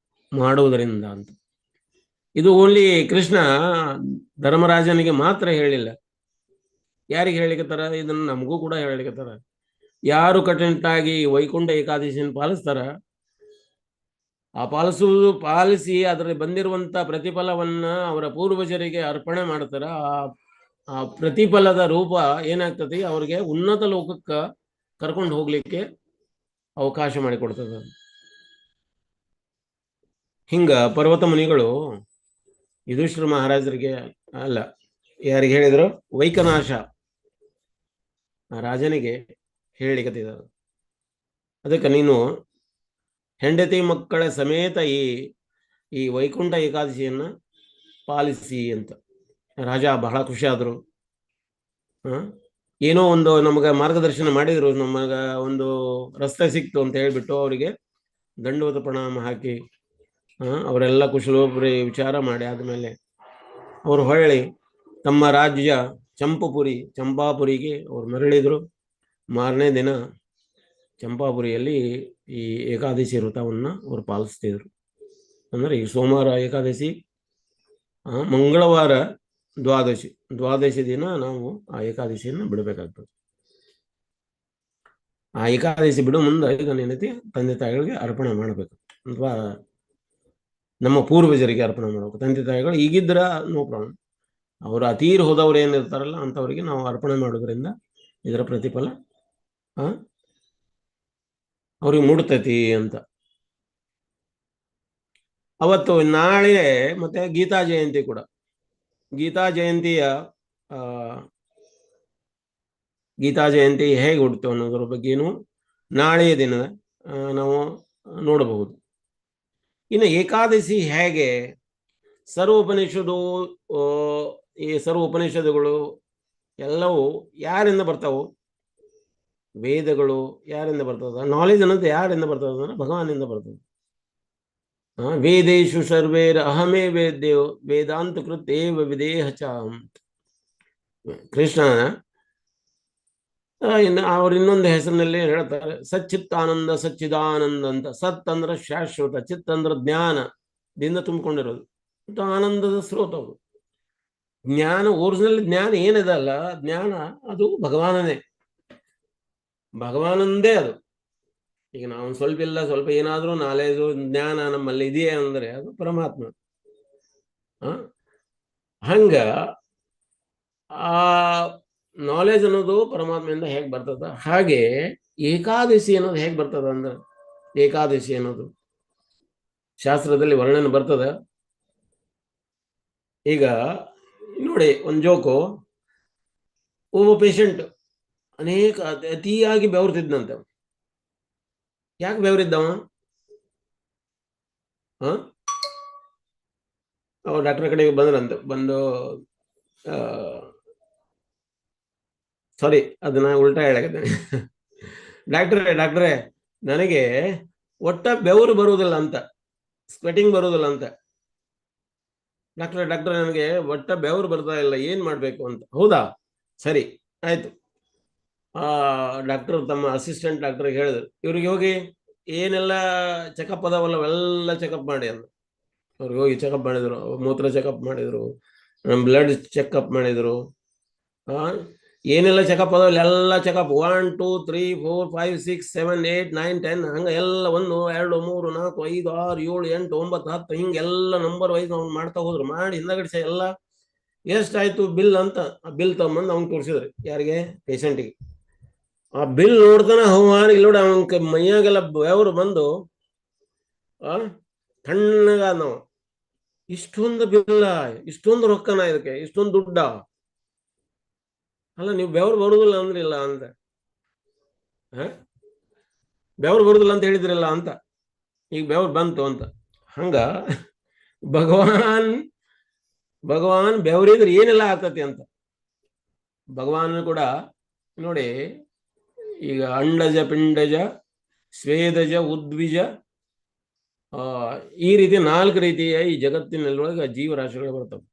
ಮಾಡುವುದರಿಂದ ಅಂತ. ಇದು ಓನ್ಲಿ ಕೃಷ್ಣ ಧರ್ಮರಾಜನಿಗೆ ಮಾತ್ರ ಹೇಳಿಲ್ಲ. ಯಾರಿಗೆ ಹೇಳಿಕತ್ತಾರ? ಇದನ್ನು ನಮಗೂ ಕೂಡ ಹೇಳಿಕತ್ತಾರ. ಯಾರು ಕಟ್ಟುನಿಟ್ಟಾಗಿ ವೈಕುಂಠ ಏಕಾದಶಿಯನ್ನು ಪಾಲಿಸ್ತಾರ, ಆ ಪಾಲಿಸಿ ಅದರಲ್ಲಿ ಬಂದಿರುವಂತ ಪ್ರತಿಫಲವನ್ನ ಅವರ ಪೂರ್ವಜರಿಗೆ ಅರ್ಪಣೆ ಮಾಡ್ತಾರ. ಆ ಪ್ರತಿಫಲದ ರೂಪ ಏನಾಗ್ತದೆ, ಅವ್ರಿಗೆ ಉನ್ನತ ಲೋಕಕ್ಕೆ ಕರ್ಕೊಂಡು ಹೋಗ್ಲಿಕ್ಕೆ ಅವಕಾಶ ಮಾಡಿಕೊಡ್ತದ. ಹಿಂಗ ಪರ್ವತ ಮುನಿಗಳು ಯುಧಿಷ್ಠಿರ ಮಹಾರಾಜರಿಗೆ ಅಲ್ಲ, ಯಾರಿಗೆ ಹೇಳಿದ್ರು? ವೈಕನಾಶ ರಾಜನಿಗೆ ಹೇಳಿಕತ್ತಿದ್ದಾರೆ. ಅದಕ್ಕೆ ನೀನು ಹೆಂಡತಿ ಮಕ್ಕಳ ಸಮೇತ ಈ ವೈಕುಂಠ ಏಕಾದಶಿಯನ್ನ ಪಾಲಿಸಿ ಅಂತ. ರಾಜ ಬಹಳ ಖುಷಿ ಆದ್ರು. ಏನೋ ಒಂದು ನಮಗ ಮಾರ್ಗದರ್ಶನ ಮಾಡಿದ್ರು, ನಮಗ ಒಂದು ರಸ್ತೆ ಸಿಕ್ತು ಅಂತ ಹೇಳ್ಬಿಟ್ಟು ಅವರಿಗೆ ದಂಡವತ ಪ್ರಣಾಮ ಹಾಕಿ ಅವರೆಲ್ಲ ಕುಶಲೋಪರಿ ವಿಚಾರ ಮಾಡಿ ಆದ್ಮೇಲೆ ಅವರು ಹೊಳ್ಳಿ ತಮ್ಮ ರಾಜ್ಯ ಚಂಪಾಪುರಿಗೆ ಅವ್ರು ಮರಳಿದ್ರು. ಮಾರನೇ ದಿನ ಚಂಪಾಪುರಿಯಲ್ಲಿ ಈ ಏಕಾದಶಿ ವ್ರತವನ್ನ ಅವ್ರು ಪಾಲಿಸ್ತಿದ್ರು. ಅಂದ್ರೆ ಈ ಸೋಮವಾರ ಏಕಾದಶಿ, ಮಂಗಳವಾರ ದ್ವಾದಶಿ ದಿನ ನಾವು ಆ ಏಕಾದಶಿಯನ್ನು ಬಿಡಬೇಕಾಗ್ತದೆ. ಆ ಏಕಾದಶಿ ಬಿಡೋ ಮುಂದೆ ಈಗ ಏನೈತಿ, ತಂದೆ ತಾಯಿಗಳಿಗೆ ಅರ್ಪಣೆ ಮಾಡಬೇಕು ಅಥವಾ ನಮ್ಮ ಪೂರ್ವಜರಿಗೆ ಅರ್ಪಣೆ ಮಾಡಬೇಕು. ತಂದೆ ತಾಯಿಗಳು ಈಗಿದ್ರ ನೋ ಪ್ರಾಬ್ಲಮ್, ಅವರು ಅತೀರ್ ಹೋದವ್ರು ಏನಿರ್ತಾರಲ್ಲ ಅಂಥವ್ರಿಗೆ ನಾವು ಅರ್ಪಣೆ ಮಾಡೋದ್ರಿಂದ ಇದರ ಪ್ರತಿಫಲ ಅವ್ರಿಗೆ ಮುಡ್ತೈತಿ ಅಂತ. ಅವತ್ತು ನಾಳೆ ಮತ್ತೆ ಗೀತಾ ಜಯಂತಿ ಕೂಡ. ಗೀತಾ ಜಯಂತಿಯ ಗೀತಾ ಜಯಂತಿ ಹೇಗೆ ಹುಡ್ತು ಅನ್ನೋದ್ರ ಬಗ್ಗೆನೂ ನಾಳೆಯ ದಿನ ನಾವು ನೋಡಬಹುದು. ಇನ್ನು ಏಕಾದಶಿ ಹೇಗೆ, ಸರ್ವೋಪನಿಷದು, ಈ ಸರ್ವ ಉಪನಿಷತ್ತುಗಳು ಎಲ್ಲವೂ ಯಾರಿಂದ ಬರ್ತಾವು? ವೇದಗಳು ಯಾರಿಂದ ಬರ್ತದ? ನಾಲೆಜ್ ಅನ್ನೋದು ಯಾರಿಂದ ಬರ್ತದ ಅಂದ್ರೆ ಭಗವಾನಿಂದ ಬರ್ತದೆ. ವೇದೇಶು ಸರ್ವೇರ ಅಹಮೇ ವೇದ್ಯೋ ವೇದಾಂತ ಕೃತೇವ ವಿದೇಹ ಚ. ಕೃಷ್ಣ ಅವ್ರ ಇನ್ನೊಂದು ಹೆಸರಿನಲ್ಲಿ ಹೇಳ್ತಾರೆ, ಸಚ್ಚಿತ್ತಾನಂದ ಸಚ್ಚಿದಾನಂದ ಅಂತ. ಸತ್ ಅಂದ್ರೆ ಶಾಶ್ವತ, ಚಿತ್ ಅಂದ್ರೆ ಜ್ಞಾನದಿಂದ ತುಂಬಿಕೊಂಡಿರೋದು, ಮತ್ತು ಆನಂದದ ಸ್ರೋತ ಅವರು. ಜ್ಞಾನ, ಒರಿಜಿನಲ್ ಜ್ಞಾನ ಏನಿದೆ ಅಲ್ಲ, ಜ್ಞಾನ ಅದು ಭಗವಾನನೇ, ಭಗವಾನಂದೇ ಅದು. ಈಗ ನಾವು ಸ್ವಲ್ಪ ಇಲ್ಲ ಸ್ವಲ್ಪ ಏನಾದರೂ ನಾಲೆಜು ಜ್ಞಾನ ನಮ್ಮಲ್ಲಿ ಇದೆಯೇ ಅಂದರೆ ಅದು ಪರಮಾತ್ಮ. ಹಂಗ ಆ ನಾಲೆಜ್ ಅನ್ನೋದು ಪರಮಾತ್ಮೆಯಿಂದ ಹೇಗೆ ಬರ್ತದ, ಹಾಗೆ ಏಕಾದಶಿ ಅನ್ನೋದು ಹೇಗೆ ಬರ್ತದ ಅಂದ್ರೆ, ಏಕಾದಶಿ ಅನ್ನೋದು ಶಾಸ್ತ್ರದಲ್ಲಿ ವರ್ಣನೆ ಬರ್ತದ. ಈಗ ನೋಡಿ, ಒಂದು ಜೋಕು. ಒಬ್ಬ ಪೇಷಂಟ್ ಅತಿಯಾಗಿ ಬೆವರ್ತಿದ್ನಂತೆ. ಯಾಕೆ ಬೆವರಿದ್ದವ? ಅವ ಡಾಕ್ಟರ್ ಕಡೆಗೆ ಬಂದ್ರಂತೆ. ಬಂದು ಸಾರಿ, ಅದನ್ನ ಉಲ್ಟಾ ಹೇಳಕತ್ತೇನೆ. ಡಾಕ್ಟ್ರೇ ನನಗೆ ಒಟ್ಟ ಬೆವರು ಬರುವುದಿಲ್ಲ ಅಂತ, ಸ್ವೆಟಿಂಗ್ ಬರುವುದಿಲ್ಲ ಅಂತ. ಡಾಕ್ಟ್ರೆ ನನಗೆ ಒಟ್ಟ ಬೆವರು ಬರ್ತಾ ಇಲ್ಲ, ಏನ್ ಮಾಡ್ಬೇಕು ಅಂತ. ಹೌದಾ, ಸರಿ ಆಯ್ತು. ಡಾಕ್ಟರ್ ತಮ್ಮ ಅಸಿಸ್ಟೆಂಟ್ ಡಾಕ್ಟರ್ಗೆ ಹೇಳಿದ್ರು, ಇವ್ರಿಗೆ ಹೋಗಿ ಏನೆಲ್ಲ ಚೆಕಪ್ ಅದಾವಲ್ಲ ಅವೆಲ್ಲ ಚೆಕಪ್ ಮಾಡಿ ಅಂದ್ರು. ಅವ್ರಿಗೆ ಹೋಗಿ ಚೆಕಪ್ ಮಾಡಿದ್ರು, ಮೂತ್ರ ಚೆಕಪ್ ಮಾಡಿದ್ರು, ಬ್ಲಡ್ ಚೆಕಪ್ ಮಾಡಿದ್ರು, ಏನೆಲ್ಲ ಚೆಕಪ್ ಅದಾವಲ್ಲ ಎಲ್ಲ ಚೆಕಪ್ 1 2 3 4 5 6 7 8 9 10 ಹಂಗ ಎಲ್ಲ 1 2 3 4 5 6 7 8 9 10 ಹಿಂಗೆಲ್ಲ ನಂಬರ್ ವೈಸ್ ಅವ್ನು ಮಾಡ್ತಾ ಹೋದ್ರು. ಮಾಡಿ ಹಿಂದಗಡೆ ಎಲ್ಲ ಎಷ್ಟಾಯ್ತು ಬಿಲ್ ಅಂತ ಆ ಬಿಲ್ ತಗೊಂಬಂದು ಅವ್ನು ತೋರಿಸಿದ್ರಿ. ಯಾರಿಗೆ? ಪೇಷಂಟಿಗೆ. ಆ ಬಿಲ್ ನೋಡ್ತಾನೆ ಇಲ್ಲೋಡ ಅವನ ಮೈಯಾಗೆಲ್ಲ ಬೆವರು ಬಂದು ತಣ್ಣಗ ನಾವು, ಇಷ್ಟೊಂದು ಬಿಲ್ಲ, ಇಷ್ಟೊಂದು ರೊಕ್ಕನ, ಇದಕ್ಕೆ ಇಷ್ಟೊಂದು ದುಡ್ಡ ಅಲ್ಲ, ನೀವು ಬೆವರು ಬರುದಿಲ್ಲ ಅಂದ್ರಿಲ್ಲ ಅಂತ, ಬೆವರು ಬರುದಿಲ್ಲ ಅಂತ ಹೇಳಿದ್ರಲ್ಲ ಅಂತ, ಈಗ ಬೆವರು ಬಂತು ಅಂತ. ಹಂಗ ಭಗವಾನ್ ಬೆವರಿದ್ರೆ ಏನೆಲ್ಲ ಆಗ್ತತಿ ಅಂತ. ಭಗವಾನ್ ಕೂಡ ನೋಡಿ, ಈಗ ಅಂಡಜ ಪಿಂಡಜ ಸ್ವೇದಜ ಉದ್ವಿಜ, ಈ ರೀತಿ 4 ರೀತಿಯ ಈ ಜಗತ್ತಿನೊಳಗೆ ಜೀವರಾಶಿಗಳು ಬರ್ತವೆ.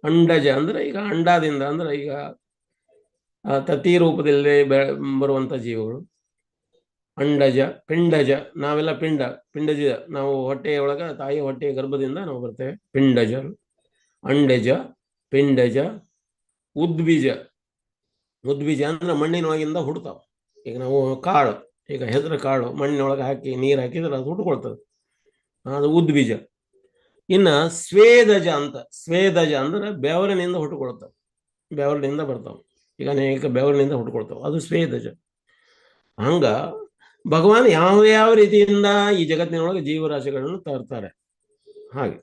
ಅಂಡಜ ಅಂದ್ರೆ ಈಗ ಅಂಡದಿಂದ ಅಂದ್ರೆ ಈಗ ತತಿ ರೂಪದಲ್ಲಿ ಬರುವಂತ ಜೀವಗಳು. ಅಂಡಜ, ಪಿಂಡಜ, ನಾವೆಲ್ಲ ಪಿಂಡಜ, ನಾವು ಹೊಟ್ಟೆಯೊಳಗ ತಾಯಿ ಹೊಟ್ಟೆಯ ಗರ್ಭದಿಂದ ನಾವು ಬರ್ತೇವೆ, ಪಿಂಡಜರು. ಅಂಡಜ, ಪಿಂಡಜ, ಉದ್ವಿಜ ಅಂದ್ರೆ ಮಣ್ಣಿನೊಳಗಿಂದ ಹುಡ್ತಾವ. ಈಗ ನಾವು ಕಾಳು, ಈಗ ಹೆಸರು ಕಾಳು ಮಣ್ಣಿನೊಳಗೆ ಹಾಕಿ ನೀರು ಹಾಕಿದ್ರೆ ಅದು ಹುಟ್ಕೊಳ್ತದೆ, ಅದು ಉದ್ವಿಜ. ಇನ್ನ ಸ್ವೇದಜ ಅಂದ್ರೆ ಬೆವರಿನಿಂದ ಹುಟ್ಟುಕೊಳ್ತಾವೆ, ಬೆವರಿನಿಂದ ಬರ್ತಾವೆ. ಈಗ ಅನೇಕ ಬೆವರಿನಿಂದ ಹುಟ್ಟುಕೊಳ್ತಾವೆ, ಅದು ಸ್ವೇದಜ. ಹಂಗ ಭಗವಾನ್ ಯಾವ ರೀತಿಯಿಂದ ಈ ಜಗತ್ತಿನೊಳಗೆ ಜೀವರಾಶಿಗಳನ್ನು ತರ್ತಾರೆ. ಹಾಗೆ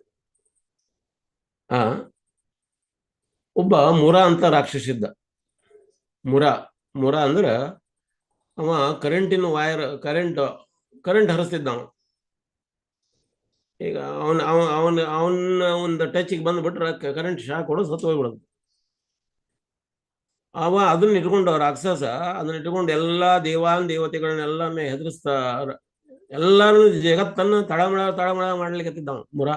ಒಬ್ಬ ಮುರ ಅಂತ ರಾಕ್ಷಸಿದ್ದ. ಮುರ ಅಂದ್ರೆ ಅವ ಕರೆಂಟಿನ ವೈರ್, ಕರೆಂಟ್ ಹರಿಸ್ತಿದ್ದ ಅವ. ಈಗ ಅವನ ಒಂದು ಟಚ್ಗೆ ಬಂದ್ಬಿಟ್ರೆ ಕರೆಂಟ್ ಶಾಕ್ ಹೊಡೆದು ಸತ್ತು ಹೋಗ್ಬಿಡೋದು. ಅವ ಅದನ್ನ ಇಟ್ಕೊಂಡು, ರಾಕ್ಷಸ ಅದನ್ನ ಇಟ್ಕೊಂಡು ಎಲ್ಲಾ ದೇವತೆಗಳನ್ನೆಲ್ಲ ಹೆದರಿಸ್ತಾ ಎಲ್ಲಾರು ಜಗತ್ತನ್ನು ತಳಮಳ ಮಾಡ್ಲಿಕ್ಕತ್ತಿದ್ದ ಮುರ.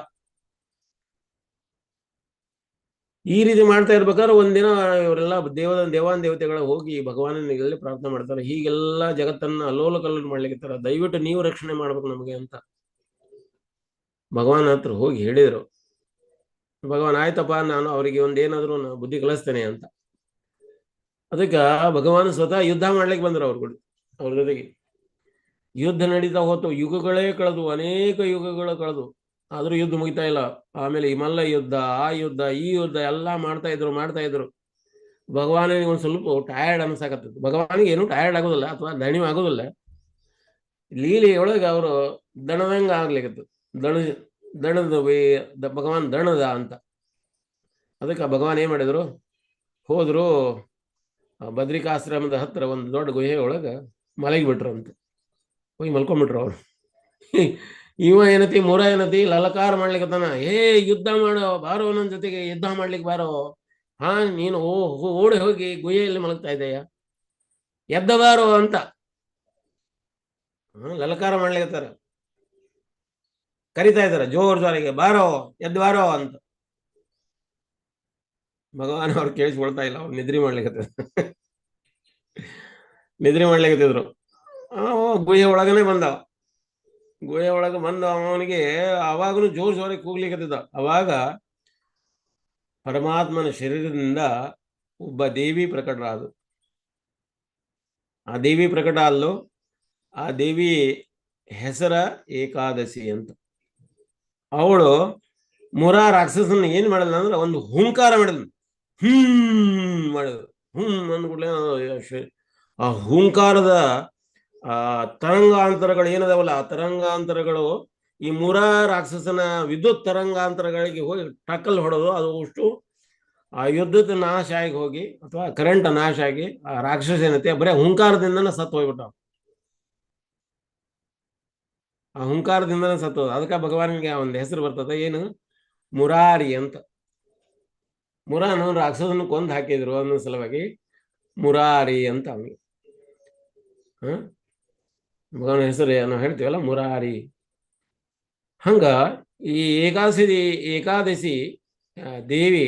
ಈ ರೀತಿ ಮಾಡ್ತಾ ಇರ್ಬೇಕಾದ್ರೆ ಒಂದಿನ ಇವರೆಲ್ಲ ದೇವತೆಗಳ ಹೋಗಿ ಭಗವಾನನಿಗೆಲ್ಲ ಪ್ರಾರ್ಥನೆ ಮಾಡ್ತಾರೆ, ಹೀಗೆಲ್ಲ ಜಗತ್ತನ್ನ ಅಲ್ಲೋಲ ಕಲ್ಲೋಲ ಮಾಡ್ಲಿಕ್ಕಿರ್ತಾರ, ದಯವಿಟ್ಟು ನೀವು ರಕ್ಷಣೆ ಮಾಡ್ಬೇಕು ನಮಗೆ ಅಂತ ಭಗವಾನ್ ಹತ್ರ ಹೋಗಿ ಹೇಳಿದ್ರು. ಭಗವಾನ್ ಆಯ್ತಪ್ಪ, ನಾನು ಅವರಿಗೆ ಒಂದೇನಾದ್ರು ಬುದ್ಧಿ ಕಲಿಸ್ತೇನೆ ಅಂತ. ಅದಕ್ಕೆ ಭಗವಾನ್ ಸ್ವತಃ ಯುದ್ಧ ಮಾಡ್ಲಿಕ್ಕೆ ಬಂದ್ರು ಅವ್ರ ಜೊತೆಗೆ. ಯುದ್ಧ ನಡೀತಾ ಹೋತು, ಯುಗಗಳೇ ಕಳೆದು, ಅನೇಕ ಯುಗಗಳು ಕಳೆದು, ಆದ್ರೂ ಯುದ್ಧ ಮುಗಿತಾ ಇಲ್ಲ. ಆಮೇಲೆ ಈ ಮಲ್ಲ ಯುದ್ಧ, ಆ ಯುದ್ಧ, ಈ ಯುದ್ಧ ಎಲ್ಲ ಮಾಡ್ತಾ ಇದ್ರು. ಭಗವಾನಿಗೆ ಒಂದು ಸ್ವಲ್ಪ ಟಯರ್ಡ್ ಅನ್ಸಾಕತ್ತಿತ್ತು. ಭಗವಾನಿಗೆ ಏನು ಟಯರ್ಡ್ ಆಗೋದಿಲ್ಲ ಅಥವಾ ದಣಿವು ಆಗೋದಿಲ್ಲ. ಲೀಲೆಯೊಳಗೆ ಅವರು ದಣದಂಗ ಆಗ್ಲಿಕ್ಕತ್ತು. ದಣದ ಭಗವಾನ್ ದಣದ ಅಂತ. ಅದಕ್ಕೆ ಭಗವಾನ್ ಏನ್ ಮಾಡಿದ್ರು, ಹೋದ್ರು ಬದ್ರಿಕಾಶ್ರಮದ ಹತ್ರ ಒಂದು ದೊಡ್ಡ ಗುಹೆ ಒಳಗೆ ಮಲಗಿಬಿಟ್ರು ಅಂತ. ಹೋಗಿ ಮಲ್ಕೊಂಡ್ಬಿಟ್ರು ಅವ್ರು. ಇವ ಏನತಿ ಮೂರ ಏನತಿ ಲಲಕಾರ ಮಾಡ್ಲಿಕ್ಕತ್ತಾನ, ಯುದ್ಧ ಮಾಡೋ ಬಾರೋ, ನನ್ನ ಜೊತೆಗೆ ಯುದ್ಧ ಮಾಡ್ಲಿಕ್ಕೆ ಬಾರೋ. ನೀನು ಓಡಿ ಹೋಗಿ ಗುಹೆಯಲ್ಲಿ ಮಲಗ್ತಾ ಇದೆಯ, ಎದ್ದ ಬಾರೋ ಅಂತ ಲಲಕಾರ ಮಾಡ್ಲಿಕ್ಕತ್ತಾರ, ಕರಿತಾ ಇದಾರೆ ಜೋರ್ ಜೋರಿಗೆ, ಬಾರೋ ಎದ್ದು ಬಾರೋ ಅಂತ. ಭಗವಾನ್ ಅವ್ರು ಕೇಳಿಸ್ಕೊಳ್ತಾ ಇಲ್ಲ, ಅವ್ರು ನಿದ್ರಿ ಮಾಡ್ಲಿಕ್ಕತ್ತಿದ್ರು. ಗುಹೆ ಒಳಗನೆ ಬಂದವ. ಗುಹೆ ಒಳಗೆ ಬಂದ ಅವನಿಗೆ ಅವಾಗನು ಜೋರಿಗೆ ಕೂಗ್ಲಿಕ್ಕತ್ತಿದ್ದ. ಅವಾಗ ಪರಮಾತ್ಮನ ಶರೀರದಿಂದ ಒಬ್ಬ ದೇವಿ ಪ್ರಕಟರಾದ. ಆ ದೇವಿ ಪ್ರಕಟ ಅಲ್ಲೋ, ಆ ದೇವಿ ಹೆಸರ ಏಕಾದಶಿ ಅಂತ. ಅವಳು ಮುರಾ ರಾಕ್ಷಸನ ಏನ್ ಮಾಡಿದ್ಲ ಅಂದ್ರೆ ಒಂದು ಹುಂಕಾರ ಮಾಡಿದ್ಲು. ಮಾಡಿದ್ರು. ಅಂದ್ಕೂಡ್ಲೆ ಆ ಹುಂಕಾರದ ತರಂಗಾಂತರಗಳು ಏನದಾವಲ್ಲ, ಆ ತರಂಗಾಂತರಗಳು ಈ ಮುರಾ ರಾಕ್ಷಸನ ವಿದ್ಯುತ್ ತರಂಗಾಂತರಗಳಿಗೆ ಹೋಗಿ ಟಕ್ಕಲ್ ಹೊಡೆದು ಅದು ಅಷ್ಟು ಆ ವಿದ್ಯುತ್ ನಾಶ ಆಗಿ ಹೋಗಿ ಅಥವಾ ಕರೆಂಟ್ ನಾಶ ಆಗಿ ಆ ರಾಕ್ಷಸ ಏನೈತೆ ಬರೀ ಹುಂಕಾರದಿಂದನೇ ಸತ್ತು ಹೋಗ್ಬಿಟ್ಟ. ಆ ಹುಂಕಾರದಿಂದನೇ ಸತ್ತು ಹೋದ. ಅದಕ್ಕೆ ಭಗವಾನಿಗೆ ಒಂದು ಹೆಸರು ಬರ್ತದೆ, ಏನು, ಮುರಾರಿ ಅಂತ. ಮುರಾನು ರಾಕ್ಷಸನ ಕೊಂದು ಹಾಕಿದ್ರು ಅನ್ನೋ ಸಲುವಾಗಿ ಮುರಾರಿ ಅಂತ ಅವನಿಗೆ ಭಗವಾನ ಹೆಸರು ನಾವು ಹೇಳ್ತೀವಲ್ಲ, ಮುರಾರಿ. ಹಂಗ ಈ ಏಕಾದಶಿ ದೇವಿ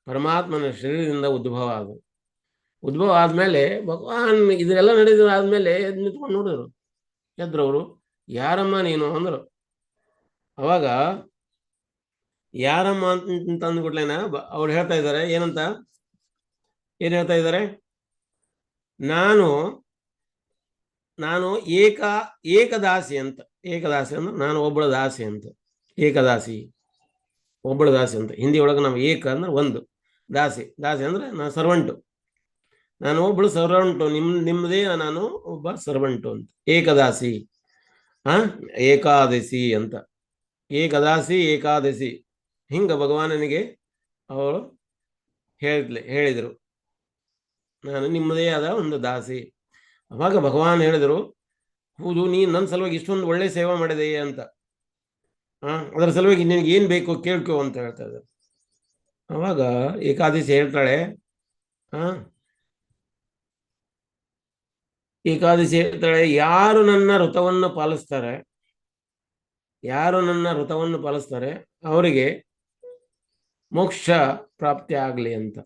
ಪರಮಾತ್ಮನ ಶರೀರದಿಂದ ಉದ್ಭವ ಆದ್ಮೇಲೆ ಭಗವಾನ್ ಇದೆಲ್ಲ ನಡೆದ ಆದ್ಮೇಲೆ ನಿಂತ್ಕೊಂಡು ನೋಡಿದ್ರು. ಎದ್ರವರು, ಯಾರಮ್ಮ ನೀನು ಅಂದ್ರು. ಅವಾಗ ಯಾರಮ್ಮ ಅಂತ ಅಂದ್ಬಿಟ್ಲೇನ ಅವ್ರು ಹೇಳ್ತಾ ಇದ್ದಾರೆ, ಏನ್ ಹೇಳ್ತಾ ಇದ್ದಾರೆ, ನಾನು ಏಕದಾಸಿ ಅಂತ. ಏಕದಾಸಿ ಅಂದ್ರೆ ನಾನು ಒಬ್ಬಳ ದಾಸಿ ಅಂತ. ಏಕದಾಸಿ, ಒಬ್ಬಳ ದಾಸಿ ಅಂತ. ಹಿಂದಿ ಒಳಗೆ ನಾವು ಏಕ ಅಂದ್ರೆ ಒಂದು, ದಾಸಿ ಅಂದ್ರೆ ನಾನು ಸರ್ವಂಟು. ನಾನು ಒಬ್ಬಳು ಸರ್ವಂಟು, ನಿಮ್ಮದೇ ನಾನು ಒಬ್ಬ ಸರ್ವಂಟು ಅಂತ. ಏಕದಾಸಿ ಏಕಾದಶಿ ಅಂತ. ಏಕಾದಶಿ ಹಿಂಗ ಭಗವಾನನಿಗೆ ಅವಳು ಹೇಳಿದರು, ನಾನು ನಿಮ್ಮದೇ ಆದ ಒಂದು ದಾಸಿ. ಅವಾಗ ಭಗವಾನ್ ಹೇಳಿದರು, ಹೌದು, ನೀನು ನನ್ನ ಸಲುವಾಗಿ ಇಷ್ಟೊಂದು ಒಳ್ಳೆ ಸೇವೆ ಮಾಡಿದೆ ಅಂತ. ಅದರ ಸಲುವಾಗಿ ನಿನಗೆ ಏನು ಬೇಕು ಕೇಳ್ಕೊ ಅಂತ ಹೇಳ್ತಾ ಇದ್ದಾರೆ. ಅವಾಗ ಏಕಾದಶಿ ಹೇಳ್ತಾಳೆ, ಯಾರು ನನ್ನ ವ್ರತವನ್ನು ಪಾಲಿಸ್ತಾರೆ ಅವರಿಗೆ ಮೋಕ್ಷ ಪ್ರಾಪ್ತಿ ಆಗಲಿ ಅಂತ.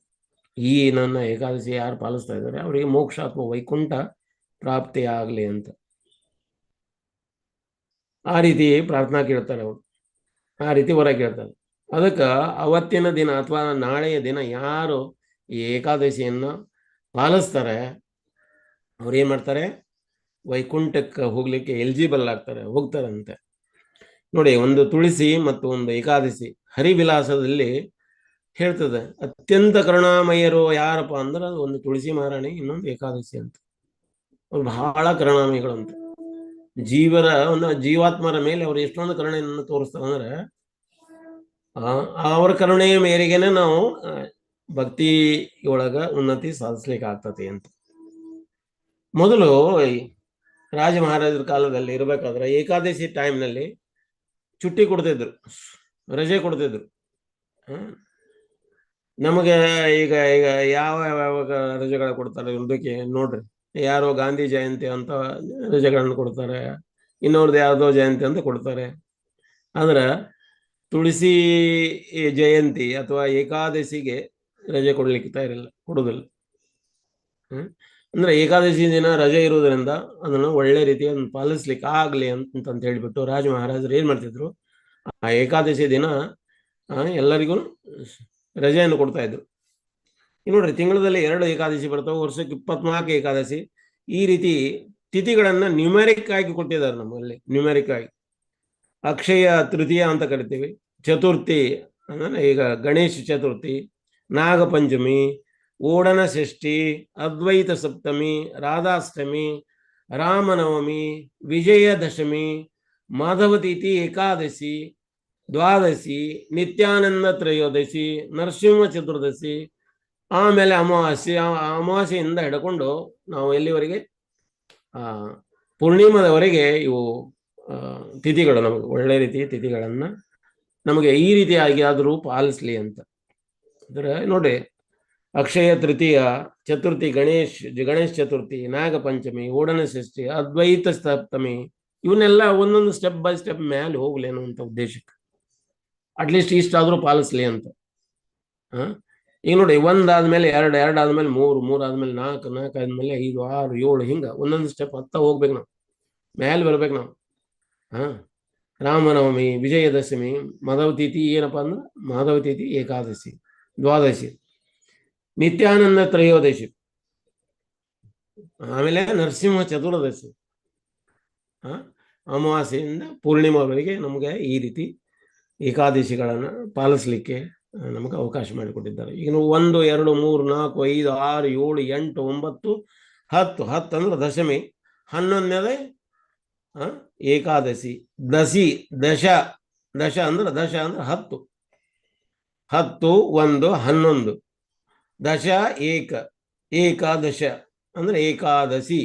ಈ ನನ್ನ ಏಕಾದಶಿ ಯಾರು ಪಾಲಿಸ್ತಾ ಇದ್ದಾರೆ ಅವರಿಗೆ ಮೋಕ್ಷ ಅಥವಾ ವೈಕುಂಠ ಪ್ರಾಪ್ತಿ ಆಗಲಿ ಅಂತ ಆ ರೀತಿ ಪ್ರಾರ್ಥನಾ ಕೇಳ್ತಾರೆ ಅವರು. ಆ ರೀತಿ ಹೊರ ಕೇಳ್ತಾರೆ. ಅದಕ್ಕೆ ಅವತ್ತಿನ ದಿನ ಅಥವಾ ನಾಳೆಯ ದಿನ ಯಾರು ಈ ಏಕಾದಶಿಯನ್ನು ಪಾಲಿಸ್ತಾರೆ ಅವ್ರು ಏನ್ ಮಾಡ್ತಾರೆ, ವೈಕುಂಠಕ್ಕೆ ಹೋಗ್ಲಿಕ್ಕೆ ಎಲಿಜಿಬಲ್ ಹೋಗ್ತಾರಂತೆ. ನೋಡಿ, ಒಂದು ತುಳಸಿ ಮತ್ತು ಒಂದು ಏಕಾದಶಿ ಹರಿವಿಲಾಸದಲ್ಲಿ ಹೇಳ್ತದೆ, ಅತ್ಯಂತ ಕರುಣಾಮಯರು ಯಾರಪ್ಪ ಅಂದ್ರೆ ಒಂದು ತುಳಸಿ ಮಹಾರಾಣಿ, ಇನ್ನೊಂದು ಏಕಾದಶಿ ಅಂತ. ಅವ್ರು ಬಹಳ ಕರುಣಾಮಯಿಗಳಂತ. ಜೀವಾತ್ಮರ ಮೇಲೆ ಅವ್ರು ಎಷ್ಟೊಂದು ಕರುಣೆಯನ್ನು ತೋರಿಸ್ತಾರೆ ಅಂದ್ರೆ ಅವರ ಕರುಣೆಯ ಮೇರೆಗೆನೆ ನಾವು ಭಕ್ತಿ ಒಳಗ ಉನ್ನತಿ ಸಾಧಿಸ್ಲಿಕ್ಕೆ ಆಗ್ತದೆ ಅಂತ. ಮೊದಲು ರಾಜ ಮಹಾರಾಜರ ಕಾಲದಲ್ಲಿ ಇರ್ಬೇಕಾದ್ರೆ ಏಕಾದಶಿ ಟೈಮ್ನಲ್ಲಿ ಚುಟ್ಟಿ ಕೊಡ್ತಿದ್ರು, ರಜೆ ಕೊಡ್ತಿದ್ರು. ನಮಗೆ ಈಗ ಯಾವ ರಜೆಗಳು ಕೊಡ್ತಾರೆ ಇದಕ್ಕೆ ನೋಡ್ರಿ. ಯಾರೋ ಗಾಂಧಿ ಜಯಂತಿ ಅಂತ ರಜೆಗಳನ್ನು ಕೊಡ್ತಾರೆ, ಇನ್ನೊಂದು ಯಾವುದೋ ಜಯಂತಿ ಅಂತ ಕೊಡ್ತಾರೆ. ಆದ್ರೆ ತುಳಸಿ ಜಯಂತಿ ಅಥವಾ ಏಕಾದಶಿಗೆ ರಜೆ ಕೊಡುವುದಿಲ್ಲ. ಅಂದ್ರೆ ಏಕಾದಶಿ ದಿನ ರಜೆ ಇರುವುದರಿಂದ ಅದನ್ನು ಒಳ್ಳೆ ರೀತಿಯಲ್ಲಿ ಪಾಲಿಸ್ಲಿಕ್ಕೆ ಆಗ್ಲಿ ಅಂತ ಹೇಳ್ಬಿಟ್ಟು ರಾಜ ಮಹಾರಾಜರು ಏನ್ ಮಾಡ್ತಿದ್ರು, ಆ ಏಕಾದಶಿ ದಿನ ಎಲ್ಲರಿಗೂ ರಜೆಯನ್ನು ಕೊಡ್ತಾ ಇದ್ರು. ನೋಡ್ರಿ, ತಿಂಗಳಲ್ಲಿ 2 ಏಕಾದಶಿ ಬರ್ತಾವೆ, ವರ್ಷಕ್ಕೆ 24 ಏಕಾದಶಿ. ಈ ರೀತಿ ತಿಥಿಗಳನ್ನ ನ್ಯೂಮೆರಿಕ್ ಆಗಿ ಕೊಟ್ಟಿದ್ದಾರೆ ನಮ್ಮಲ್ಲಿ. ನ್ಯೂಮೆರಿಕ್ ಆಗಿ ಅಕ್ಷಯ ತೃತೀಯ ಅಂತ ಕರಿತೀವಿ, ಚತುರ್ಥಿ ಅಂದ್ರೆ ಈಗ ಗಣೇಶ ಚತುರ್ಥಿ, ನಾಗಪಂಚಮಿ, ಓಡನ ಷಷ್ಠಿ, ಅದ್ವೈತ ಸಪ್ತಮಿ, ರಾಧಾಷ್ಟಮಿ, ರಾಮನವಮಿ, ವಿಜಯದಶಮಿ, ಮಾಧವತಿಥಿ ಏಕಾದಶಿ, ದ್ವಾದಶಿ, ನಿತ್ಯಾನಂದ ತ್ರಯೋದಶಿ, ನರಸಿಂಹ ಚತುರ್ದಶಿ, ಆಮೇಲೆ ಅಮಾವಾಸ್ಯೆ. ಅಮಾವಾಸ್ಯೆಯಿಂದ ಹಿಡ್ಕೊಂಡು ನಾವು ಎಲ್ಲಿವರೆಗೆ ಪೂರ್ಣಿಮದವರೆಗೆ ಇವು ತಿಥಿಗಳು ನಮಗೆ ಒಳ್ಳೆ ರೀತಿಯ ತಿಥಿಗಳನ್ನು ನಮಗೆ ಈ ರೀತಿಯಾಗಿ ಆದರೂ ಪಾಲಿಸ್ಲಿ ಅಂತ. ಅಂದ್ರೆ ನೋಡಿ, ಅಕ್ಷಯ ತೃತೀಯ, ಚತುರ್ಥಿ ಗಣೇಶ್ ಚತುರ್ಥಿ, ನಾಗ ಪಂಚಮಿ, ಓಡನ ಷಷ್ಠಿ, ಅದ್ವೈತ ಸಪ್ತಮಿ, ಇವನ್ನೆಲ್ಲ ಒಂದೊಂದು ಸ್ಟೆಪ್ ಬೈ ಸ್ಟೆಪ್ ಮೇಲೆ ಹೋಗ್ಲಿ ಅನ್ನುವಂಥ ಉದ್ದೇಶಕ್ಕೆ ಅಟ್ಲೀಸ್ಟ್ ಇಷ್ಟಾದರೂ ಪಾಲಿಸ್ಲಿ ಅಂತ. ಈಗ ನೋಡಿ, ಒಂದಾದ್ಮೇಲೆ ಎರಡು, ಎರಡಾದ್ಮೇಲೆ ಮೂರು, ಮೂರಾದ್ಮೇಲೆ ನಾಲ್ಕು, ನಾಲ್ಕು ಆದ್ಮೇಲೆ 5, 6, 7 ಹಿಂಗ ಒಂದೊಂದು ಸ್ಟೆಪ್ ಹತ್ತ ಹೋಗ್ಬೇಕು ನಾವು, ಮೇಲೆ ಬರ್ಬೇಕು ನಾವು. ರಾಮನವಮಿ, ವಿಜಯದಶಮಿ, ಮಾಧವತಿಥಿ ಏನಪ್ಪಾ ಅಂದ್ರೆ ಮಾಧವತಿಥಿ ಏಕಾದಶಿ, ದ್ವಾದಶಿ, ನಿತ್ಯಾನಂದ ತ್ರಯೋದಶಿ, ಆಮೇಲೆ ನರಸಿಂಹ ಚತುರ್ದಶಿ, ಅಮಾವಾಸ್ಯೆಯಿಂದ ಪೂರ್ಣಿಮಾವರೆಗೆ ನಮಗೆ ಈ ರೀತಿ ಏಕಾದಶಿಗಳನ್ನು ಪಾಲಿಸ್ಲಿಕ್ಕೆ ನಮಗೆ ಅವಕಾಶ ಮಾಡಿಕೊಟ್ಟಿದ್ದಾರೆ. ಈಗ 1, 2, 3, 4, 5, 6, 7, 8, 9, 10. 10 ಅಂದ್ರೆ ದಶಮಿ, 11ನೇದೇ ಏಕಾದಶಿ, ದಶ ಅಂದ್ರೆ 10, 10, 1, 11, ದಶ ಏಕಾದಶ ಅಂದ್ರೆ ಏಕಾದಶಿ,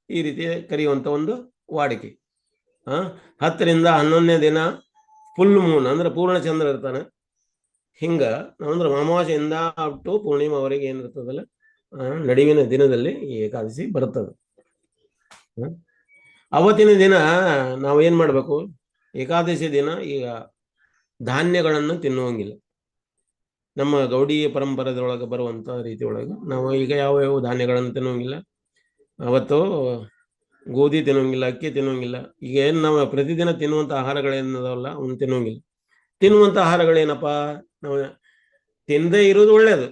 ಈ ರೀತಿ ಕರೆಯುವಂಥ ಒಂದು ವಾಡಿಕೆ. 10ರಿಂದ 11ನೇ ದಿನ ಫುಲ್ ಮೂನ್ ಅಂದ್ರೆ ಪೂರ್ಣಚಂದ್ರ ಇರ್ತಾನೆ. ಹಿಂಗ ನಾವಂದ್ರೆ ಅಮಾವಾಸ್ಯೆಯಿಂದ ಅಪ್ ಟು ಪೂರ್ಣಿಮಾವರೆಗೆ ಏನಿರ್ತದಲ್ಲ, ನಡುವಿನ ದಿನದಲ್ಲಿ ಏಕಾದಶಿ ಬರ್ತದೆ. ಅವತ್ತಿನ ದಿನ ನಾವೇನ್ ಮಾಡ್ಬೇಕು, ಏಕಾದಶಿ ದಿನ ಈಗ ಧಾನ್ಯಗಳನ್ನು ತಿನ್ನುವಂಗಿಲ್ಲ. ನಮ್ಮ ಗೌಡಿ ಪರಂಪರೆದೊಳಗೆ ಬರುವಂಥ ರೀತಿ ಒಳಗೆ ನಾವು ಈಗ ಯಾವ ಧಾನ್ಯಗಳನ್ನು ತಿನ್ನುವಂಗಿಲ್ಲ. ಅವತ್ತು ಗೋಧಿ ತಿನ್ನುವಂಗಿಲ್ಲ, ಅಕ್ಕಿ ತಿನ್ನುವಂಗಿಲ್ಲ. ಈಗ ಏನು ನಾವು ಪ್ರತಿದಿನ ತಿನ್ನುವಂಥ ಆಹಾರಗಳೇನದಲ್ಲ ಅವನ್ನ ತಿನ್ನುವಂಗಿಲ್ಲ. ತಿನ್ನುವಂಥ ಆಹಾರಗಳೇನಪ್ಪ, ನಾವು ತಿನ್ನದೇ ಇರೋದು ಒಳ್ಳೇದು,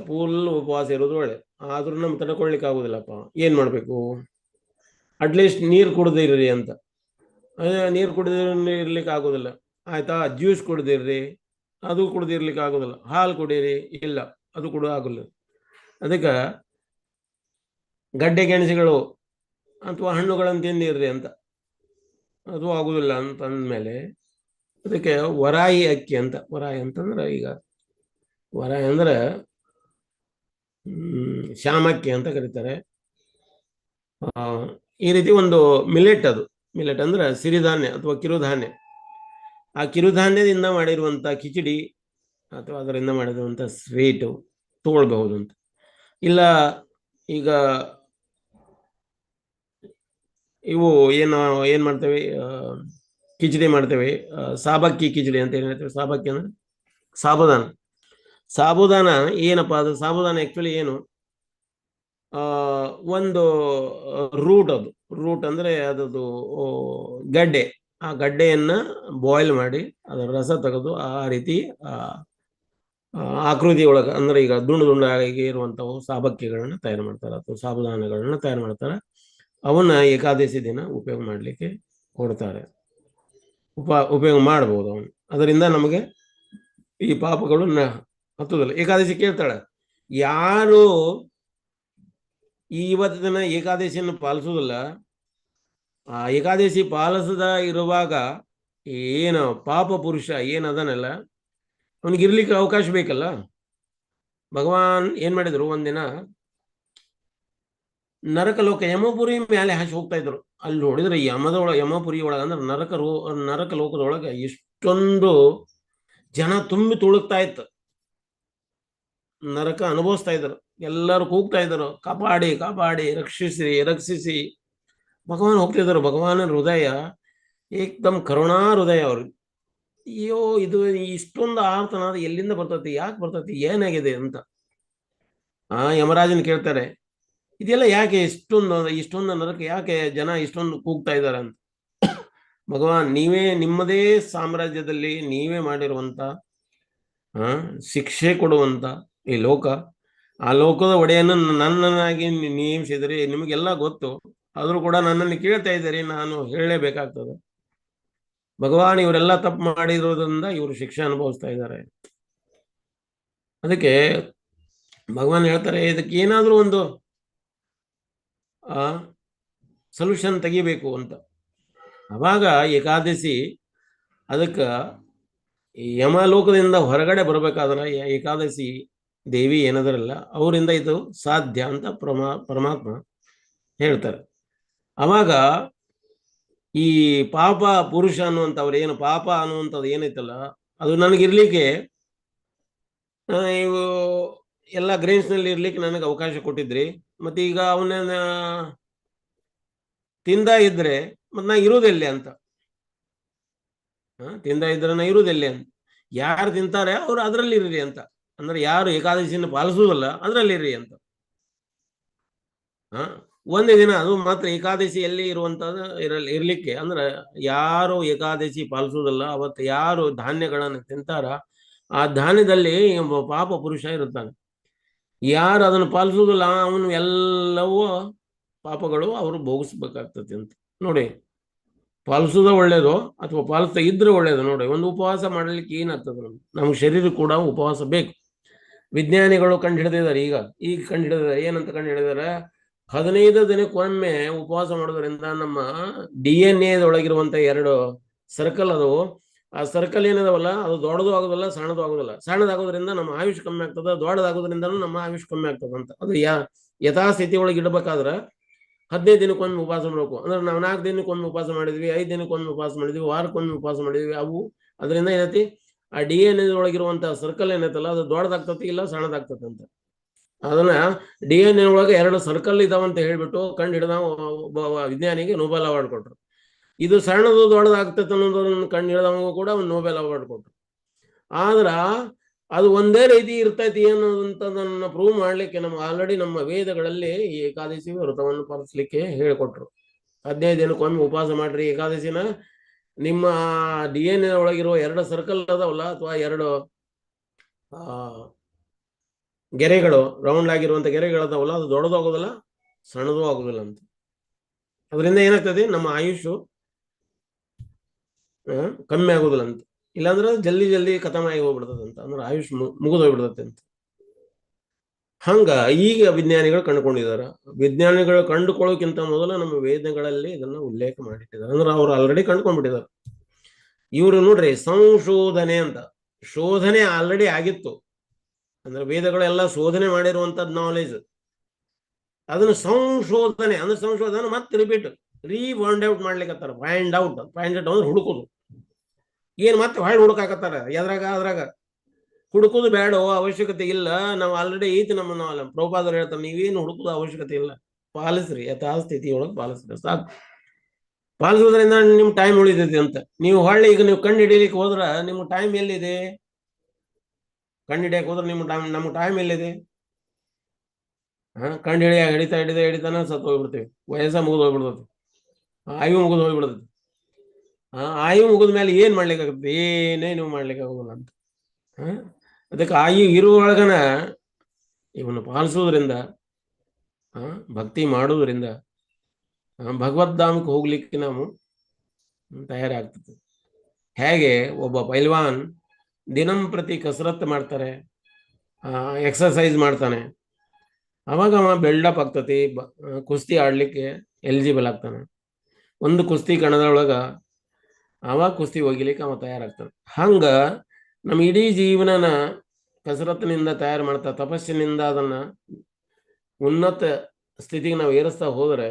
ಫುಲ್ ಉಪವಾಸ ಇರೋದು ಒಳ್ಳೇದು. ಆದ್ರೂ ನಮ್ಗೆ ತಡ್ಕೊಳ್ಲಿಕ್ಕೆ ಆಗೋದಿಲ್ಲಪ್ಪ, ಏನು ಮಾಡಬೇಕು, ಅಟ್ಲೀಸ್ಟ್ ನೀರು ಕುಡ್ದಿರ್ರಿ ಅಂತ. ನೀರು ಕುಡ್ದಿರ್ಲಿಕ್ಕೆ ಆಗೋದಿಲ್ಲ, ಆಯ್ತಾ. ಜ್ಯೂಸ್ ಕುಡ್ದಿರ್ರಿ, ಅದು ಕುಡ್ದಿರ್ಲಿಕ್ಕೆ ಆಗೋದಿಲ್ಲ. ಹಾಲು ಕುಡೀರಿ, ಇಲ್ಲ ಅದು ಕೂಡ ಆಗೋಲ್ಲ. ಅದಕ್ಕೆ ಗಡ್ಡೆ ಗೆಣಸುಗಳು ಅಥವಾ ಹಣ್ಣುಗಳನ್ನು ತಿಂದಿರ್ರಿ ಅಂತ, ಅದು ಆಗುದಿಲ್ಲ ಅಂತ ಅಂದಮೇಲೆ ಅದಕ್ಕೆ ವರಾಯಿ ಅಕ್ಕಿ ಅಂತ. ವರಾಯಿ ಅಂತಂದ್ರೆ ಈಗ ವರಾಯಿ ಅಂದ್ರೆ ಶಾಮಕ್ಕಿ ಅಂತ ಕರೀತಾರೆ. ಈ ರೀತಿ ಒಂದು ಮಿಲೆಟ್, ಅದು ಮಿಲೆಟ್ ಅಂದ್ರೆ ಸಿರಿಧಾನ್ಯ ಅಥವಾ ಕಿರುಧಾನ್ಯ. ಆ ಕಿರುಧಾನ್ಯದಿಂದ ಮಾಡಿರುವಂಥ ಕಿಚಡಿ ಅಥವಾ ಅದರಿಂದ ಮಾಡಿರುವಂಥ ಸ್ವೀಟು ತಗೊಳ್ಬಹುದು ಅಂತ. ಇಲ್ಲ ಈಗ ಇವು ಏನು ಮಾಡ್ತೇವೆ, ಕಿಚಡಿ ಮಾಡ್ತೇವೆ, ಸಾಬಕ್ಕಿ ಕಿಚಡಿ ಅಂತ ಏನು ಹೇಳ್ತೇವೆ. ಸಾಬಕ್ಕಿ ಅಂದ್ರೆ ಸಾಬುದಾನ ಏನಪ್ಪ ಅದು? ಸಾಬುದಾನ ಆ್ಯಕ್ಚುಲಿ ಏನು, ಒಂದು ರೂಟ್ ಅಂದ್ರೆ ಅದದು ಗಡ್ಡೆ. ಆ ಗಡ್ಡೆಯನ್ನು ಬಾಯ್ಲ್ ಮಾಡಿ ಅದರ ರಸ ತೆಗೆದು ಆ ರೀತಿ ಆಕೃತಿ ಒಳಗೆ ಅಂದ್ರೆ ಈಗ ದುಂಡಾಗಿ ಇರುವಂಥವು ಸಾಬಕ್ಕಿಗಳನ್ನ ತಯಾರು ಮಾಡ್ತಾರೆ ಅಥವಾ ಸಾಬುದಾನಗಳನ್ನ ತಯಾರು ಮಾಡ್ತಾರೆ. ಅವನ್ನ ಏಕಾದಶಿ ದಿನ ಉಪಯೋಗ ಮಾಡಲಿಕ್ಕೆ ಕೊಡ್ತಾರೆ, ಉಪಯೋಗ ಮಾಡ್ಬೋದು ಅವನು. ಅದರಿಂದ ನಮಗೆ ಈ ಪಾಪಗಳು ಹತ್ತುದಿಲ್ಲ. ಏಕಾದಶಿ ಕೇಳ್ತಾಳೆ, ಯಾರು ಇವತ್ತು ದಿನ ಏಕಾದಶಿಯನ್ನು ಪಾಲಿಸೋದಿಲ್ಲ, ಆ ಏಕಾದಶಿ ಪಾಲಿಸದ ಇರುವಾಗ ಏನು ಪಾಪ ಪುರುಷ ಏನದನಲ್ಲ ಅವನಿಗಿರ್ಲಿಕ್ಕೆ ಅವಕಾಶ ಬೇಕಲ್ಲ. ಭಗವಾನ್ ಏನ್ ಮಾಡಿದ್ರು, ಒಂದಿನ ನರಕ ಲೋಕ ಯಮಪುರಿ ಮೇಲೆ ಹಾಸಿ ಹೋಗ್ತಾ ಇದ್ರು. ಅಲ್ಲಿ ನೋಡಿದ್ರೆ ಯಮಪುರಿ ಒಳಗೆ ಅಂದ್ರೆ ನರಕ ಲೋಕದೊಳಗೆ ಎಷ್ಟೊಂದು ಜನ ತುಂಬಿ ತುಳುಕ್ತಾ ಇತ್ತು. ನರಕ ಅನುಭವಿಸ್ತಾ ಇದ್ರು, ಎಲ್ಲರೂ ಕೂಗ್ತಾ ಇದ್ರು, ಕಾಪಾಡಿ ಕಾಪಾಡಿ, ರಕ್ಷಿಸಿ. ಭಗವಾನ್ ಹೋಗ್ತಿದ್ರು. ಭಗವಾನ ಹೃದಯ ಏಕ್ದಮ್ ಕರುಣಾ ಹೃದಯ ಅವ್ರಿಗೆ. ಅಯ್ಯೋ, ಇದು ಇಷ್ಟೊಂದು ಆರ್ತನಾದ ಎಲ್ಲಿಂದ ಬರ್ತತಿ, ಯಾಕೆ ಬರ್ತತಿ, ಏನಾಗಿದೆ ಅಂತ ಯಮರಾಜನ್ ಕೇಳ್ತಾರೆ. ಇದೆಲ್ಲ ಯಾಕೆ ಇಷ್ಟೊಂದು ನರಕ, ಯಾಕೆ ಜನ ಇಷ್ಟೊಂದು ಕೂಗ್ತಾ ಇದ್ದಾರೆ ಅಂತ. ಭಗವಾನ್, ನೀವೇ ನಿಮ್ಮದೇ ಸಾಮ್ರಾಜ್ಯದಲ್ಲಿ ನೀವೇ ಮಾಡಿರುವಂತ ಶಿಕ್ಷೆ ಕೊಡುವಂತ ಈ ಲೋಕ, ಆ ಲೋಕದ ಒಡೆಯನ್ನು ನನ್ನನ್ನಾಗಿ ನೇಮಿಸಿದರೆ ನಿಮಗೆಲ್ಲ ಗೊತ್ತು. ಆದ್ರೂ ಕೂಡ ನನ್ನನ್ನು ಕೇಳ್ತಾ ಇದ್ದೀರಿ, ನಾನು ಹೇಳಲೇಬೇಕಾಗ್ತದೆ. ಭಗವಾನ್ ಇವರೆಲ್ಲ ತಪ್ಪು ಮಾಡಿರೋದ್ರಿಂದ ಇವರು ಶಿಕ್ಷೆ ಅನುಭವಿಸ್ತಾ ಇದ್ದಾರೆ. ಅದಕ್ಕೆ ಭಗವಾನ್ ಹೇಳ್ತಾರೆ, ಇದಕ್ಕೆ ಏನಾದರೂ ಒಂದು ಸೊಲ್ಯೂಷನ್ ತೆಗಿಬೇಕು ಅಂತ. ಅವಾಗ ಏಕಾದಶಿ ಅದಕ್ಕೆ ಯಮಲೋಕದಿಂದ ಹೊರಗಡೆ ಬರಬೇಕಾದ್ರೆ ಏಕಾದಶಿ ದೇವಿ ಏನದರಲ್ಲ ಅವರಿಂದ ಇದು ಸಾಧ್ಯ ಅಂತ ಪರಮಾತ್ಮ ಹೇಳ್ತಾರೆ. ಅವಾಗ ಈ ಪಾಪ ಪುರುಷ ಅನ್ನುವಂಥವ್ರು ಏನು ಪಾಪ ಅನ್ನುವಂಥದ್ದು ಏನೈತಲ್ಲ ಅದು ನನಗಿರ್ಲಿಕ್ಕೆ ಇವು ಎಲ್ಲ ಗ್ರೇನ್ಸ್ನಲ್ಲಿ ಇರ್ಲಿಕ್ಕೆ ನನಗೆ ಅವಕಾಶ ಕೊಟ್ಟಿದ್ರಿ. ಮತ್ತೆ ಈಗ ಅವನ್ನ ತಿಂದ ಇದ್ರೆ ಮತ್ತೆ ನಾ ಇರೋದೆಲ್ಲೇ ಅಂತ, ತಿಂದ ಇದ್ರೆ ನಾ ಇರೋದೆಲ್ಲೇ ಅಂತ. ಯಾರು ತಿಂತಾರೆ ಅವ್ರು ಅದರಲ್ಲಿ ಇರ್ರಿ ಅಂತ, ಅಂದ್ರೆ ಯಾರು ಏಕಾದಶಿಯನ್ನು ಪಾಲಿಸುವುದಲ್ಲ ಅದರಲ್ಲಿ ಇರ್ರಿ ಅಂತ. ಒಂದೇ ದಿನ ಅದು ಮಾತ್ರ ಏಕಾದಶಿಯಲ್ಲಿ ಇರುವಂತದ್ದು ಇರ್ಲಿಕ್ಕೆ, ಅಂದ್ರೆ ಯಾರು ಏಕಾದಶಿ ಪಾಲಿಸುವುದಲ್ಲ ಅವತ್ತು ಯಾರು ಧಾನ್ಯಗಳನ್ನು ತಿಂತಾರ ಆ ಧಾನ್ಯದಲ್ಲಿ ಪಾಪ ಪುರುಷ ಇರುತ್ತಾನೆ. ಯಾರು ಅದನ್ನು ಪಾಲಿಸುವುದಿಲ್ಲ ಅವನು ಎಲ್ಲವೂ ಪಾಪಗಳು ಅವರು ಭೋಗಿಸ್ಬೇಕಾಗ್ತದೆ ಅಂತ. ನೋಡಿ, ಪಾಲಿಸೋದ ಒಳ್ಳೇದು ಅಥವಾ ಪಾಲಿಸ್ತಾ ಇದ್ರೆ ಒಳ್ಳೇದು. ನೋಡಿ, ಒಂದು ಉಪವಾಸ ಮಾಡಲಿಕ್ಕೆ ಏನಾಗ್ತದೆ, ನಮ್ಮ ಶರೀರ ಕೂಡ ಉಪವಾಸ ಬೇಕು. ವಿಜ್ಞಾನಿಗಳು ಕಂಡು ಹಿಡಿದಿದ್ದಾರೆ, ಈಗ ಕಂಡು ಹಿಡಿದಿದ್ದಾರೆ. ಏನಂತ ಕಂಡು ಹಿಡಿದಾರೆ, 15 ದಿನಕ್ಕೊಮ್ಮೆ ಉಪವಾಸ ಮಾಡೋದ್ರಿಂದ ನಮ್ಮ DNA ಒಳಗಿರುವಂತ 2 ಸರ್ಕಲ್ ಅದು, ಆ ಸರ್ಕಲ್ ಏನದವಲ್ಲ ಅದು ದೊಡ್ಡದು ಆಗೋದಿಲ್ಲ ಸಣ್ಣದು ಆಗೋದಿಲ್ಲ. ಸಣ್ಣದಾಗೋದ್ರಿಂದ ನಮ್ಮ ಆಯುಷ್ ಕಮ್ಮಿ ಆಗ್ತದೆ, ದೊಡ್ಡದಾಗೋದ್ರಿಂದನೂ ನಮ್ಮ ಆಯುಷ್ ಕಮ್ಮಿ ಆಗ್ತದೆ ಅಂತ. ಅದು ಯಥಾಸ್ಥಿತಿ ಒಳಗೆ ಇಡಬೇಕಾದ್ರೆ 15 ದಿನಕ್ಕೊಮ್ಮೆ ಉಪವಾಸ ಮಾಡಬೇಕು. ಅಂದ್ರೆ ನಾವು 4 ದಿನಕ್ಕೊಮ್ಮೆ ಉಪವಾಸ ಮಾಡಿದ್ವಿ, 5 ದಿನಕ್ಕೊಮ್ಮೆ ಉಪವಾಸ ಮಾಡಿದ್ವಿ, ವಾರಕ್ಕೊಮ್ಮೆ ಉಪವಾಸ ಮಾಡಿದ್ವಿ. ಅವು ಅದರಿಂದ ಏನೈತಿ, ಆ DNA ಒಳಗಿರುವಂತಹ ಸರ್ಕಲ್ ಏನೈತಲ್ಲ ಅದು ದೊಡ್ಡದಾಗ್ತತಿ ಇಲ್ಲ ಸಣ್ಣದಾಗ್ತದೆ ಅಂತ. ಅದನ್ನ DNA ಒಳಗೆ 2 ಸರ್ಕಲ್ ಇದಾವಂತ ಹೇಳ್ಬಿಟ್ಟು ಕಂಡು ಹಿಡಿದ ವಿಜ್ಞಾನಿಗೆ ನೊಬೆಲ್ ಅವಾರ್ಡ್ ಕೊಟ್ರು. ಇದು ಸಣ್ಣದು ದೊಡ್ಡದಾಗ್ತದೆ ಅನ್ನೋದನ್ನ ಕಂಡು ಹಿಡಿದವನಿಗೂ ಕೂಡ ಒಂದು ನೊಬೆಲ್ ಅವಾರ್ಡ್ ಕೊಟ್ರು. ಆದ್ರ ಅದು ಒಂದೇ ರೀತಿ ಇರ್ತೈತಿ ಅನ್ನೋದಂಥದನ್ನ ಪ್ರೂವ್ ಮಾಡ್ಲಿಕ್ಕೆ ಆಲ್ರೆಡಿ ನಮ್ಮ ವೇದಗಳಲ್ಲಿ ಈ ಏಕಾದಶಿ ವ್ರತವನ್ನು ಪಾಲಿಸ್ಲಿಕ್ಕೆ ಹೇಳಿಕೊಟ್ರು. 15 ದಿನಕ್ಕೊಮ್ಮೆ ಉಪವಾಸ ಮಾಡ್ರಿ ಏಕಾದಶಿನ. ನಿಮ್ಮ DNA ಒಳಗಿರುವ 2 ಸರ್ಕಲ್ ಅದಾವಲ್ಲ ಅಥವಾ 2 ಗೆರೆಗಳು, ರೌಂಡ್ ಆಗಿರುವಂತ ಗೆರೆಗಳದಾವಲ್ಲ, ಅದು ದೊಡ್ಡದು ಆಗೋದಿಲ್ಲ ಸಣ್ಣದು ಆಗೋದಿಲ್ಲ ಅಂತ. ಅದರಿಂದ ಏನಾಗ್ತದೆ, ನಮ್ಮ ಆಯುಷು ಕಮ್ಮಿ ಆಗೋದಿಲ್ಲ ಅಂತ. ಇಲ್ಲಾಂದ್ರೆ ಜಲ್ದಿ ಖತಮ ಆಗಿ ಹೋಗ್ಬಿಡ್ತದೆ ಅಂತ, ಅಂದ್ರೆ ಆಯುಷ್ ಮುಗಿದೋಗ್ಬಿಡ್ತದೆ ಅಂತ. ಹಂಗ ಈಗ ವಿಜ್ಞಾನಿಗಳು ಕಂಡುಕೊಂಡಿದ್ದಾರೆ. ವಿಜ್ಞಾನಿಗಳು ಕಂಡುಕೊಳ್ಳೋಕ್ಕಿಂತ ಮೊದಲು ನಮ್ಮ ವೇದಗಳಲ್ಲಿ ಇದನ್ನ ಉಲ್ಲೇಖ ಮಾಡಿಟ್ಟಿದ್ದಾರೆ. ಅಂದ್ರೆ ಅವ್ರು ಆಲ್ರೆಡಿ ಕಂಡುಕೊಂಡ್ಬಿಟ್ಟಿದ್ದಾರೆ. ಇವರು ನೋಡ್ರಿ, ಸಂಶೋಧನೆ ಅಂತ, ಶೋಧನೆ ಆಲ್ರೆಡಿ ಆಗಿತ್ತು. ಅಂದ್ರೆ ವೇದಗಳೆಲ್ಲ ಶೋಧನೆ ಮಾಡಿರುವಂತದ್ ನಾಲೆಜ್, ಅದನ್ನು ಸಂಶೋಧನೆ ಅಂದ್ರೆ ಸಂಶೋಧನೆ ಮತ್ತೆ ರಿಪೀಟ್ ಫೈಂಡ್ ಔಟ್ ಮಾಡ್ಲಿಕ್ಕತ್ತಾರ. ಫೈಂಡ್ ಔಟ್ ಅಂದ್ರೆ ಹುಡುಕೋದು. ಏನ್ ಮತ್ತೆ ಹೊಳ್ಳಿ ಹುಡುಕಾಕತ್ತಾರ, ಅದ್ರಾಗ ಹುಡುಕೋದು ಬೇಡ, ಅವಶ್ಯಕತೆ ಇಲ್ಲ. ನಾವು ಆಲ್ರೆಡಿ ಐತಿ ನಮ್ಮ ಪ್ರಭುಪಾದರು ಹೇಳ್ತಾರೆ, ನೀವೇನು ಹುಡುಕೋದು ಅವಶ್ಯಕತೆ ಇಲ್ಲ, ಪಾಲಿಸ್ರಿ, ಯಥಾಸ್ಥಿತಿ ಒಳಗೆ ಪಾಲಿಸ್ರಿ ಸಾಕು. ಪಾಲಿಸೋದ್ರಿಂದ ನಿಮ್ ಟೈಮ್ ಉಳಿತೈತಿ ಅಂತ. ನೀವು ಹೊಳ್ಳಿ ಈಗ ನೀವು ಕಂಡು ಹಿಡಿಯಲಿಕ್ಕೆ ಹೋದ್ರ ನಿಮ್ಮ ಟೈಮ್ ಎಲ್ಲಿದೆ? ಕಂಡು ಹಿಡಿಯಕ್ಕೆ ಹೋದ್ರೆ ನಮ್ಮ ಟೈಮ್ ಎಲ್ಲಿದೆ? ಕಂಡು ಹಿಡಿತಾನೆ ಸತ್ತು ಹೋಗ್ಬಿಡ್ತೀವಿ, ವಯಸ್ಸ ಮುಗಿದು ಹೋಗ್ಬಿಡ್ತೈತಿ, ಆಯು ಮುಗಿದು ಹೋಗ್ಬಿಡ್ತೈತಿ. ಆಯು ಮುಗಿದ ಮೇಲೆ ಏನ್ ಮಾಡ್ಲಿಕ್ಕಾಗತ್ತೆ? ಏನೇ ನೀವು ಮಾಡ್ಲಿಕ್ಕೆ ಆಗೋದಿಲ್ಲ ಅಂತ. ಅದಕ್ಕೆ ಆಯು ಇರುವೊಳಗನ ಇವನು ಪಾಲಿಸೋದ್ರಿಂದ, ಭಕ್ತಿ ಮಾಡೋದ್ರಿಂದ ಭಗವದ್ಧಾಮಕ್ಕೆ ಹೋಗ್ಲಿಕ್ಕೆ ನಾವು ತಯಾರಾಗ್ತದೆ. ಹೇಗೆ ಒಬ್ಬ ಪೈಲ್ವಾನ್ ದಿನಂಪ್ರತಿ ಕಸರತ್ತು ಮಾಡ್ತಾರೆ, ಎಕ್ಸರ್ಸೈಸ್ ಮಾಡ್ತಾನೆ, ಅವಾಗ ಅವ ಬಿಲ್ಡಪ್ ಆಗ್ತತಿ, ಕುಸ್ತಿ ಆಡ್ಲಿಕ್ಕೆ ಎಲಿಜಿಬಲ್ ಆಗ್ತಾನೆ. ಒಂದು ಕುಸ್ತಿ ಕಣದೊಳಗ ಅವಾಗ ಕುಸ್ತಿ ಒಗಿಲಿಕ್ಕೆ ಅವ ತಯಾರಾಗ್ತಾನೆ. ಹಂಗ ನಮ್ಮ ಇಡೀ ಜೀವನನ ಕಸರತ್ತಿನಿಂದ ತಯಾರು ಮಾಡ್ತಾ, ತಪಸ್ಸಿನಿಂದ ಅದನ್ನ ಉನ್ನತ ಸ್ಥಿತಿಗೆ ನಾವು ಏರಿಸ್ತಾ ಹೋದರೆ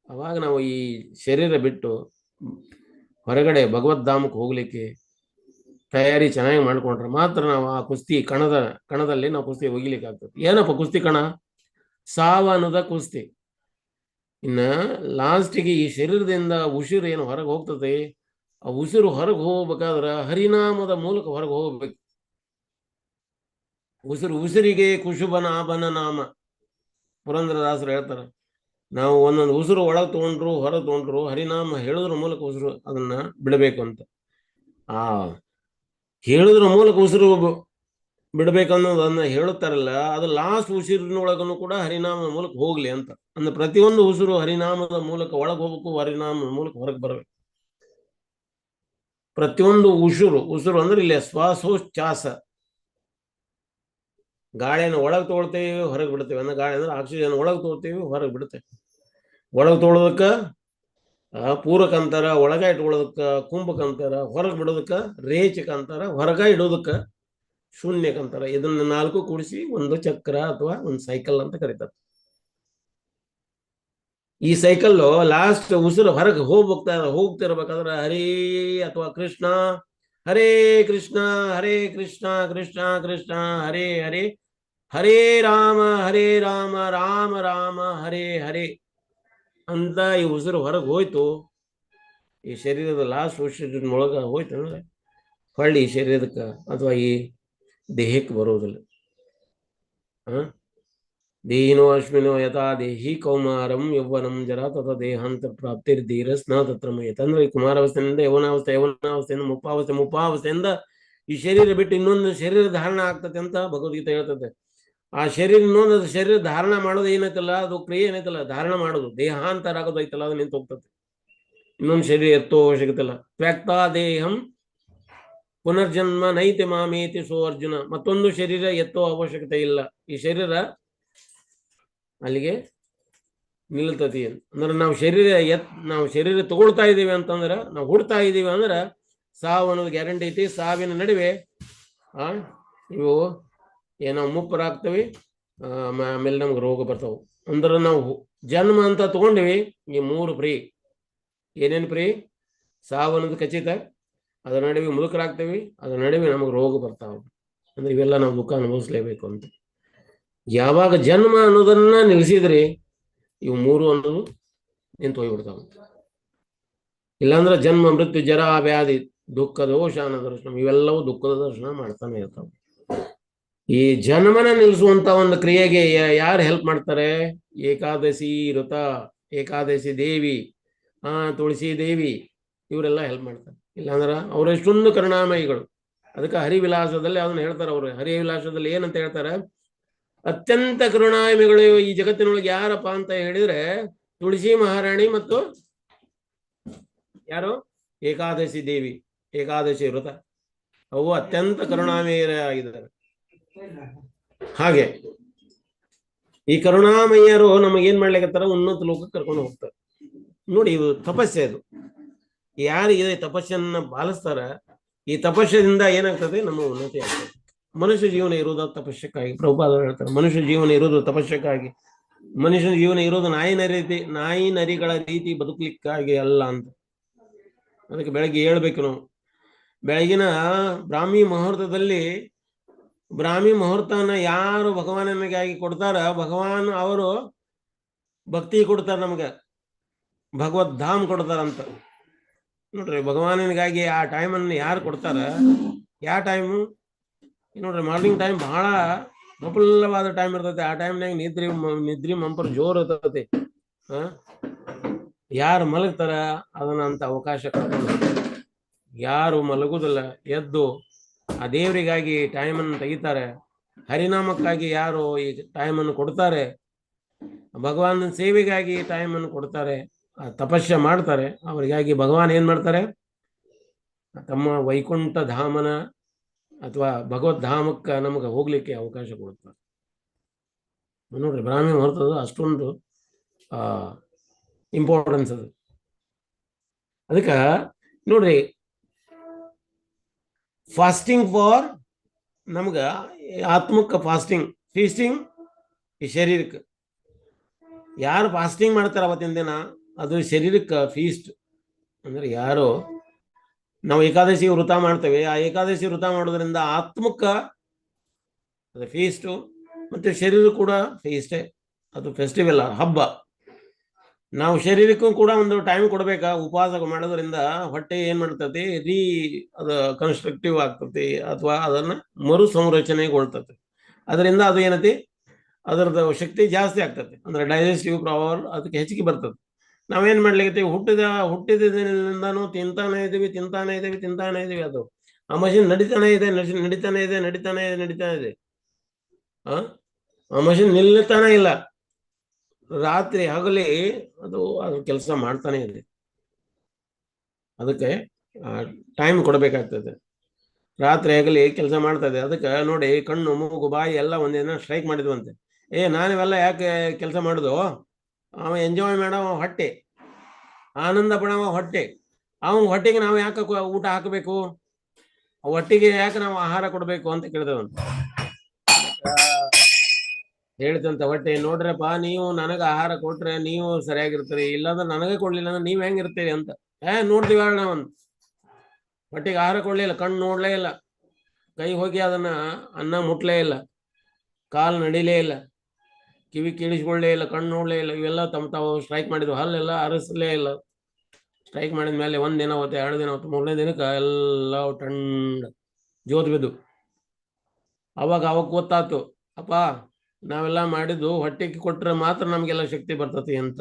ಅವಾಗ ನಾವು ಈ ಶರೀರ ಬಿಟ್ಟು ಹೊರಗಡೆ ಭಗವದ್ಧಾಮಕ್ಕೆ ಹೋಗ್ಲಿಕ್ಕೆ ತಯಾರಿ ಚೆನ್ನಾಗಿ ಮಾಡ್ಕೊಂಡ್ರೆ ಮಾತ್ರ ನಾವು ಆ ಕುಸ್ತಿ ಕಣದಲ್ಲಿ ನಾವು ಕುಸ್ತಿ ಒಗಿಲಿಕ್ಕೆ ಆಗ್ತದೆ. ಏನಪ್ಪ ಕುಸ್ತಿ ಕಣ? ಸಾವನ್ನದ ಕುಸ್ತಿ. ಇನ್ನ ಲಾಸ್ಟಿಗೆ ಈ ಶರೀರದಿಂದ ಉಸಿರು ಏನು ಹೊರಗೆ ಹೋಗ್ತದೆ, ಆ ಉಸಿರು ಹೊರಗೆ ಹೋಗ್ಬೇಕಾದ್ರೆ ಹರಿನಾಮದ ಮೂಲಕ ಹೊರಗೆ ಹೋಗ್ಬೇಕು. ಉಸಿರಿಗೆ ಕುಶುಬನ ಆಭನ ನಾಮ, ಪುರಂದರದಾಸರು ಹೇಳ್ತಾರೆ. ನಾವು ಒಂದೊಂದು ಉಸಿರು ಒಳಗೆ ತಗೊಂಡ್ರು ಹೊರಗೆ ತಗೊಂಡ್ರು ಹರಿನಾಮ ಹೇಳೋದ್ರ ಮೂಲಕ ಉಸಿರು ಅದನ್ನ ಬಿಡಬೇಕು ಅಂತ. ಆ ಹೇಳೋದ್ರ ಮೂಲಕ ಉಸಿರು ಬಿಡ್ಬೇಕನ್ನೋದನ್ನ ಹೇಳುತ್ತಾರಲ್ಲ, ಅದು ಲಾಸ್ಟ್ ಉಸಿರಿನೊಳಗನು ಕೂಡ ಹರಿನಾಮದ ಮೂಲಕ ಹೋಗ್ಲಿ ಅಂತ. ಅಂದ್ರೆ ಪ್ರತಿಯೊಂದು ಉಸಿರು ಹರಿನಾಮದ ಮೂಲಕ ಒಳಗೆ ಹೋಗ್ಬೇಕು, ಹರಿನಾಮದ ಮೂಲಕ ಹೊರಗೆ ಬರಬೇಕು. ಪ್ರತಿಯೊಂದು ಉಸಿರು ಅಂದ್ರೆ ಇಲ್ಲಿ ಶ್ವಾಸೋಚ್ಛ್ವಾಸ, ಗಾಳಿಯನ್ನು ಒಳಗೆ ತೊಗೊಳ್ತೇವೆ, ಹೊರಗೆ ಬಿಡ್ತೇವೆ. ಅಂದ್ರೆ ಗಾಳಿ ಅಂದ್ರೆ ಆಕ್ಸಿಜನ್ ಒಳಗೆ ತೊಗೊಳ್ತೇವೆ, ಹೊರಗೆ ಬಿಡುತ್ತೆ. ಒಳಗೆ ತೊಗೊಳೋದಕ್ಕ ಪೂರಕ ಅಂತಾರ, ಒಳಗ ಇಟ್ಕೊಳ್ಳೋದಕ್ಕ ಕುಂಭಕ ಅಂತಾರ, ಹೊರಗೆ ಬಿಡೋದಕ್ಕ ರೇಚಕ ಅಂತಾರ, ಹೊರಗ ಇಡೋದಕ್ಕ ಶೂನ್ಯಕ ಅಂತಾರ. ಇದನ್ನ 4 ಕೂಡಿಸಿ ಒಂದು ಚಕ್ರ ಅಥವಾ ಒಂದು ಸೈಕಲ್ ಅಂತ ಕರೀತಾರೆ. ಈ ಸೈಕಲ್ ಲಾಸ್ಟ್ ಉಸಿರು ಹೊರಗೆ ಹೋಗ್ತಿರ್ಬೇಕಾದ್ರೆ ಹರೇ ಅಥವಾ ಕೃಷ್ಣ, ಹರೇ ಕೃಷ್ಣ ಹರೇ ಕೃಷ್ಣ ಕೃಷ್ಣ ಕೃಷ್ಣ ಹರೇ ಹರೇ, ಹರೇ ರಾಮ ರಾಮ ರಾಮ ಹರೇ ಹರೇ ಅಂತ ಈ ಉಸಿರು ಹೊರಗೆ ಹೋಯ್ತು. ಈ ಶರೀರದ ಲಾಸ್ಟ್ ಉಸಿರಿನೊಳಗ ಹೋಯ್ತು ಅಂದ್ರೆ ಹೊಳ್ಳಿ ಈ ಶರೀರಕ್ಕೆ ಅಥವಾ ಈ ದೇಹಕ್ಕೆ ಬರೋದಿಲ್ಲ. ದೇಹಿನೋ ಅಶ್ವಿನೋ ಯಥಾ ದೇಹಿ ಕೌಮಾರಂ ಯೌವನಂ ಜರ ತಥ ದೇಹಾಂತ ಪ್ರಾಪ್ತಿರ್ಧೀರ ಸ್ನ ತತ್ರ ಮಯತ. ಅಂದ್ರೆ ಈ ಕುಮಾರಾವಸ್ಥೆಯಿಂದ ಯೌವನಾವಸ್ಥೆಯಿಂದ ಮುಪ್ಪಾವಸ್ಥೆಯಿಂದ ಈ ಶರೀರ ಬಿಟ್ಟು ಇನ್ನೊಂದು ಶರೀರ ಧಾರಣ ಆಗ್ತದೆ ಅಂತ ಭಗವದ್ಗೀತೆ ಹೇಳ್ತದೆ. ಆ ಶರೀರ ಇನ್ನೊಂದು ಶರೀರ ಧಾರಣ ಮಾಡೋದು ಏನೈತಲ್ಲ, ಅದು ಕ್ರಿಯೆ ಏನೈತಲ್ಲ, ಧಾರಣ ಮಾಡೋದು ದೇಹಾಂತರ ಆಗೋದು ಐತಲ್ಲ, ಅದು ನಿಂತು ಹೋಗ್ತದೆ. ಇನ್ನೊಂದು ಶರೀರ ಎತ್ತೋ ಅವಶ್ಯಕತೆ ಇಲ್ಲ. ತ್ಯಕ್ತಾ ದೇಹಂ ಪುನರ್ಜನ್ಮ ನೈತಿ ಮಾಮೇತಿ ಸೋ ಅರ್ಜುನ. ಮತ್ತೊಂದು ಶರೀರ ಎತ್ತೋ ಅವಶ್ಯಕತೆ ಇಲ್ಲ. ಈ ಶರೀರ ಅಲ್ಲಿಗೆ ನಿಲ್ತತಿ. ಅಂದ್ರೆ ನಾವು ಶರೀರ ತಗೊಳ್ತಾ ಇದ್ದೀವಿ ಅಂತಂದ್ರೆ, ನಾವು ಹುಡ್ತಾ ಇದ್ದೀವಿ ಅಂದ್ರೆ ಸಾವು ಅನ್ನೋದು ಗ್ಯಾರಂಟಿ ಐತಿ. ಸಾವಿನ ನಡುವೆ ಇವು ಏನೋ ಮುಪ್ಪರಾಗ್ತವೆ, ಆಮೇಲೆ ನಮ್ಗೆ ರೋಗ ಬರ್ತಾವೆ. ಅಂದ್ರೆ ನಾವು ಜನ್ಮ ಅಂತ ತಗೊಂಡಿವಿ, ಈ 3 ಫ್ರೀ. ಏನೇನು ಫ್ರೀ? ಸಾವು ಅನ್ನೋದು ಖಚಿತ, ಅದರ ನಡುವೆ ಮುದುಕರಾಗ್ತೇವೆ, ಅದರ ನಡುವೆ ನಮಗೆ ರೋಗ ಬರ್ತಾವೆ. ಅಂದ್ರೆ ಇವೆಲ್ಲ ನಾವು ದುಃಖ ಅನುಭವಿಸ್ಲೇಬೇಕು ಅಂತ. ಯಾವಾಗ ಜನ್ಮ ಅನ್ನೋದನ್ನ ನಿಲ್ಲಿಸಿದ್ರಿ ಇವು 3 ಅನ್ನೋದು ನಿಂತು ಹೋಗ್ಬಿಡ್ತಾವೆ. ಇಲ್ಲಾಂದ್ರೆ ಜನ್ಮ ಮೃತ್ಯು ಜರ ವ್ಯಾಧಿ ದುಃಖ ದೋಷಾನ ದರ್ಶನ ಇವೆಲ್ಲವೂ ದುಃಖದ ದರ್ಶನ ಮಾಡ್ತಾನೆ ಇರ್ತಾವೆ. ಈ ಜನ್ಮನ ನಿಲ್ಲಿಸುವಂತ ಒಂದು ಕ್ರಿಯೆಗೆ ಯಾರು ಹೆಲ್ಪ್ ಮಾಡ್ತಾರೆ? ಏಕಾದಶಿ ವ್ರತ, ಏಕಾದಶಿ ದೇವಿ, ತುಳಸಿ ದೇವಿ, ಇವರೆಲ್ಲ ಹೆಲ್ಪ್ ಮಾಡ್ತಾರೆ. ಇಲ್ಲಾಂದ್ರೆ ಅವರೆಷ್ಟೊಂದು ಕರುಣಾಮಯಿಗಳು. ಅದಕ್ಕೆ ಹರಿವಿಲಾಸದಲ್ಲಿ ಅದನ್ನ ಹೇಳ್ತಾರೆ. ಅವರು ಹರಿವಿಲಾಸದಲ್ಲಿ ಏನಂತ ಹೇಳ್ತಾರೆ? ಅತ್ಯಂತ ಕರುಣಾಮಯಿಗಳು ಈ ಜಗತ್ತಿನೊಳಗೆ ಯಾರಪ್ಪ ಅಂತ ಹೇಳಿದ್ರೆ ತುಳಸಿ ಮಹಾರಾಣಿ ಮತ್ತು ಯಾರು? ಏಕಾದಶಿ ದೇವಿ, ಏಕಾದಶಿ ವ್ರತ, ಅವು ಅತ್ಯಂತ ಕರುಣಾಮಯರಾಗಿದ್ದಾರೆ. ಹಾಗೆ ಈ ಕರುಣಾಮಯ್ಯರು ನಮಗೇನ್ ಮಾಡ್ಲಿಕ್ಕತ್ತಾರ? ಉನ್ನತ ಲೋಕಕ್ಕೆ ಕರ್ಕೊಂಡು ಹೋಗ್ತಾರೆ. ನೋಡಿ, ಇದು ತಪಸ್ಸೆ. ಅದು ಯಾರು ಈ ತಪಸ್ಸನ್ನ ಪಾಲಿಸ್ತಾರ, ಈ ತಪಸ್ಸದಿಂದ ಏನಾಗ್ತದೆ? ನಮ್ಮ ಉನ್ನತಿ ಆಗ್ತದೆ. ಮನುಷ್ಯ ಜೀವನ ಇರೋದು ತಪಸ್ಯಕ್ಕಾಗಿ. ಪ್ರಭುಪಾದರು ಹೇಳ್ತಾರೆ, ಮನುಷ್ಯ ಜೀವನ ಇರೋದು ತಪಸ್ಯಕ್ಕಾಗಿ. ಮನುಷ್ಯನ ಜೀವನ ಇರೋದು ನಾಯಿ ನರಿಗಳ ರೀತಿ ಬದುಕಲಿಕ್ಕಾಗಿ ಅಲ್ಲ ಅಂತ. ಅದಕ್ಕೆ ಬೆಳಗ್ಗೆ ಹೇಳ್ಬೇಕು ನಾವು. ಬೆಳಗಿನ ಬ್ರಾಹ್ಮಿ ಮುಹೂರ್ತನ ಯಾರು ಭಗವಾನನಿಗಾಗಿ ಕೊಡ್ತಾರ, ಭಗವಾನ್ ಅವರು ಭಕ್ತಿ ಕೊಡ್ತಾರ, ನಮ್ಗೆ ಭಗವದ್ಧಾಮ್ ಕೊಡ್ತಾರಂತ. ನೋಡ್ರಿ, ಭಗವಾನನಿಗಾಗಿ ಆ ಟೈಮನ್ನು ಯಾರು ಕೊಡ್ತಾರ? ಯಾವ ಟೈಮು ನೋಡ್ರಿ? ಮಾರ್ನಿಂಗ್ ಟೈಮ್ ಬಹಳ ಪ್ರಫುಲ್ಲವಾದ ಟೈಮ್ ಇರ್ತೈತೆ. ಆ ಟೈಮ್ನಾಗ ನಿದ್ರಿ ಮಂಪರ್ ಜೋರ್ ಇರ್ತೈತಿ. ಯಾರು ಮಲಗ್ತಾರ ಅದನ್ನ ಅಂತ ಅವಕಾಶ ಕಳ್ಕೊಂಡು, ಯಾರು ಮಲಗುದಿಲ್ಲ ಎದ್ದು ಆ ದೇವರಿಗಾಗಿ ಟೈಮನ್ನು ತೆಗಿತಾರೆ, ಹರಿನಾಮಕ್ಕಾಗಿ ಯಾರು ಈ ಟೈಮನ್ನು ಕೊಡ್ತಾರೆ, ಭಗವಾನನ ಸೇವೆಗಾಗಿ ಟೈಮನ್ನು ಕೊಡ್ತಾರೆ, ತಪಸ್ಸೆ ಮಾಡ್ತಾರೆ, ಅವರಿಗಾಗಿ ಭಗವಾನ್ ಏನ್ ಮಾಡ್ತಾರೆ? ತಮ್ಮ ವೈಕುಂಠ ಧಾಮನ ಅಥವಾ ಭಗವದ್ಧಾಮಕ್ಕೆ ನಮಗೆ ಹೋಗ್ಲಿಕ್ಕೆ ಅವಕಾಶ ಕೊಡ್ತಾರೆ. ನೋಡ್ರಿ, ಬ್ರಾಹ್ಮಿ ಮುಹೂರ್ತದ ಅಷ್ಟೊಂದು ಇಂಪಾರ್ಟೆನ್ಸ್ ಅದು. ಅದಕ್ಕೆ ನೋಡ್ರಿ, ಫಾಸ್ಟಿಂಗ್ ಫಾರ್ ನಮ್ಗೆ ಆತ್ಮಕ್ಕೆ ಫೀಸ್ಟಿಂಗ್ ಈ ಶರೀರಕ್ಕೆ. ಯಾರು ಫಾಸ್ಟಿಂಗ್ ಮಾಡ್ತಾರೆ ಅವತ್ತಿನ ದಿನ, ಅದು ಶರೀರಕ್ಕೆ ಫೀಸ್ಟ್. ಅಂದ್ರೆ ಯಾರು ನಾವು ಏಕಾದಶಿ ವೃತ ಮಾಡ್ತೇವೆ, ಆ ಏಕಾದಶಿ ವೃತ ಮಾಡೋದ್ರಿಂದ ಆತ್ಮಕ್ಕ ಅದು ಫೀಸ್ಟು, ಮತ್ತೆ ಶರೀರ ಕೂಡ ಫೀಸ್ಟೇ. ಅದು ಫೆಸ್ಟಿವಲ್, ಹಬ್ಬ. ನಾವು ಶರೀರಕ್ಕೂ ಕೂಡ ಒಂದು ಟೈಮ್ ಕೊಡ್ಬೇಕಾ? ಉಪವಾಸ ಮಾಡೋದ್ರಿಂದ ಹೊಟ್ಟೆ ಏನ್ ಮಾಡ್ತತಿ? ಅದು ಕನ್ಸ್ಟ್ರಕ್ಟಿವ್ ಆಗ್ತತಿ, ಅಥವಾ ಅದನ್ನ ಮರು ಸಂರಚನೆಗೊಳ್ತತಿ. ಅದರಿಂದ ಅದು ಏನತಿ? ಅದರದ್ದು ಶಕ್ತಿ ಜಾಸ್ತಿ ಆಗ್ತದೆ. ಅಂದ್ರೆ ಡೈಜೆಸ್ಟಿವ್ ಪವರ್ ಅದಕ್ಕೆ ಹೆಚ್ಚಿಗೆ ಬರ್ತದೆ. ನಾವೇನ್ ಮಾಡ್ಲಿಕ್ಕೆ ಹುಟ್ಟಿದಿಂದಾನು ತಿಂತಾನೆ ಇದೀವಿ. ಅದು ಆ ಮಷಿನ್ ನಡೀತಾನೆ ಇದೆ. ಆ ಮಷಿನ್ ನಿಲ್ತಾನೆ ಇಲ್ಲ. ರಾತ್ರಿ ಹಗಲಿ ಅದು ಕೆಲಸ ಮಾಡ್ತಾನೆ ಇದೆ. ಅದಕ್ಕೆ ಟೈಮ್ ಕೊಡಬೇಕಾಗ್ತದೆ. ರಾತ್ರಿ ಆಗಲಿ ಕೆಲಸ ಮಾಡ್ತಾ ಇದೆ. ಅದಕ್ಕೆ ನೋಡಿ ಕಣ್ಣು ಮೂಗು ಬಾಯಿ ಎಲ್ಲ ಒಂದಿನ ಸ್ಟ್ರೈಕ್ ಮಾಡಿದ್ವಂತೆ. ನಾನಿವೆಲ್ಲ ಯಾಕೆ ಕೆಲಸ ಮಾಡುದು? ಅವ ಎಂಜಾಯ್ ಮಾಡವ ಹೊಟ್ಟೆ, ಆನಂದ ಪಡವ ಹೊಟ್ಟೆ. ಅವನ ಹೊಟ್ಟೆಗೆ ನಾವು ಯಾಕೆ ಊಟ ಹಾಕಬೇಕು? ಹೊಟ್ಟೆಗೆ ಯಾಕೆ ನಾವು ಆಹಾರ ಕೊಡಬೇಕು ಅಂತ ಕೇಳಿದವಂತ. ಹೇಳ್ತಂತ ಹೊಟ್ಟೆ, ನೋಡ್ರಪ್ಪ ನೀವು ನನಗೆ ಆಹಾರ ಕೊಟ್ರೆ ನೀವು ಸರಿಯಾಗಿರ್ತೀರಿ, ಇಲ್ಲಾಂದ್ರೆ ನನಗೆ ಕೊಡ್ಲಿಲ್ಲ ಅಂದ್ರೆ ನೀವ್ ಹೆಂಗಿರ್ತೀರಿ ಅಂತ. ನೋಡ್ತೀವಿ ನಾವಂತ. ಹೊಟ್ಟೆಗೆ ಆಹಾರ ಕೊಡ್ಲಿಲ್ಲ, ಕಣ್ಣು ನೋಡ್ಲೇ ಇಲ್ಲ, ಕೈ ಹೋಗಿ ಅದನ್ನ ಅನ್ನ ಮುಟ್ಲೇ ಇಲ್ಲ, ಕಾಲು ನಡಿಲೇ ಇಲ್ಲ, ಕಿವಿ ಕೇಳಿಸ್ಕೊಳ್ಳೇ ಇಲ್ಲ, ಕಣ್ಣು ನೋಡ್ಲೇ ಇಲ್ಲ, ಇವೆಲ್ಲ ತಾವು ಸ್ಟ್ರೈಕ್ ಮಾಡಿದ್ವು. ಹಲ್ಲೆಲ್ಲ ಅರಸಲೇ ಇಲ್ಲ. ಸ್ಟ್ರೈಕ್ ಮಾಡಿದ ಮೇಲೆ 1 ದಿನ ಹೊತ್ತು, 2 ದಿನ ಹೊತ್ತು, 3ನೇ ದಿನಕ್ಕೆ ಎಲ್ಲ ಟಂಡ್ ಜೋತ್ ಬಿದ್ದು. ಅವಾಗ ಗೊತ್ತಾತು, ಅಪ್ಪ ನಾವೆಲ್ಲ ಮಾಡಿದ್ದು ಹೊಟ್ಟೆಗೆ ಕೊಟ್ರೆ ಮಾತ್ರ ನಮ್ಗೆಲ್ಲ ಶಕ್ತಿ ಬರ್ತತಿ ಅಂತ.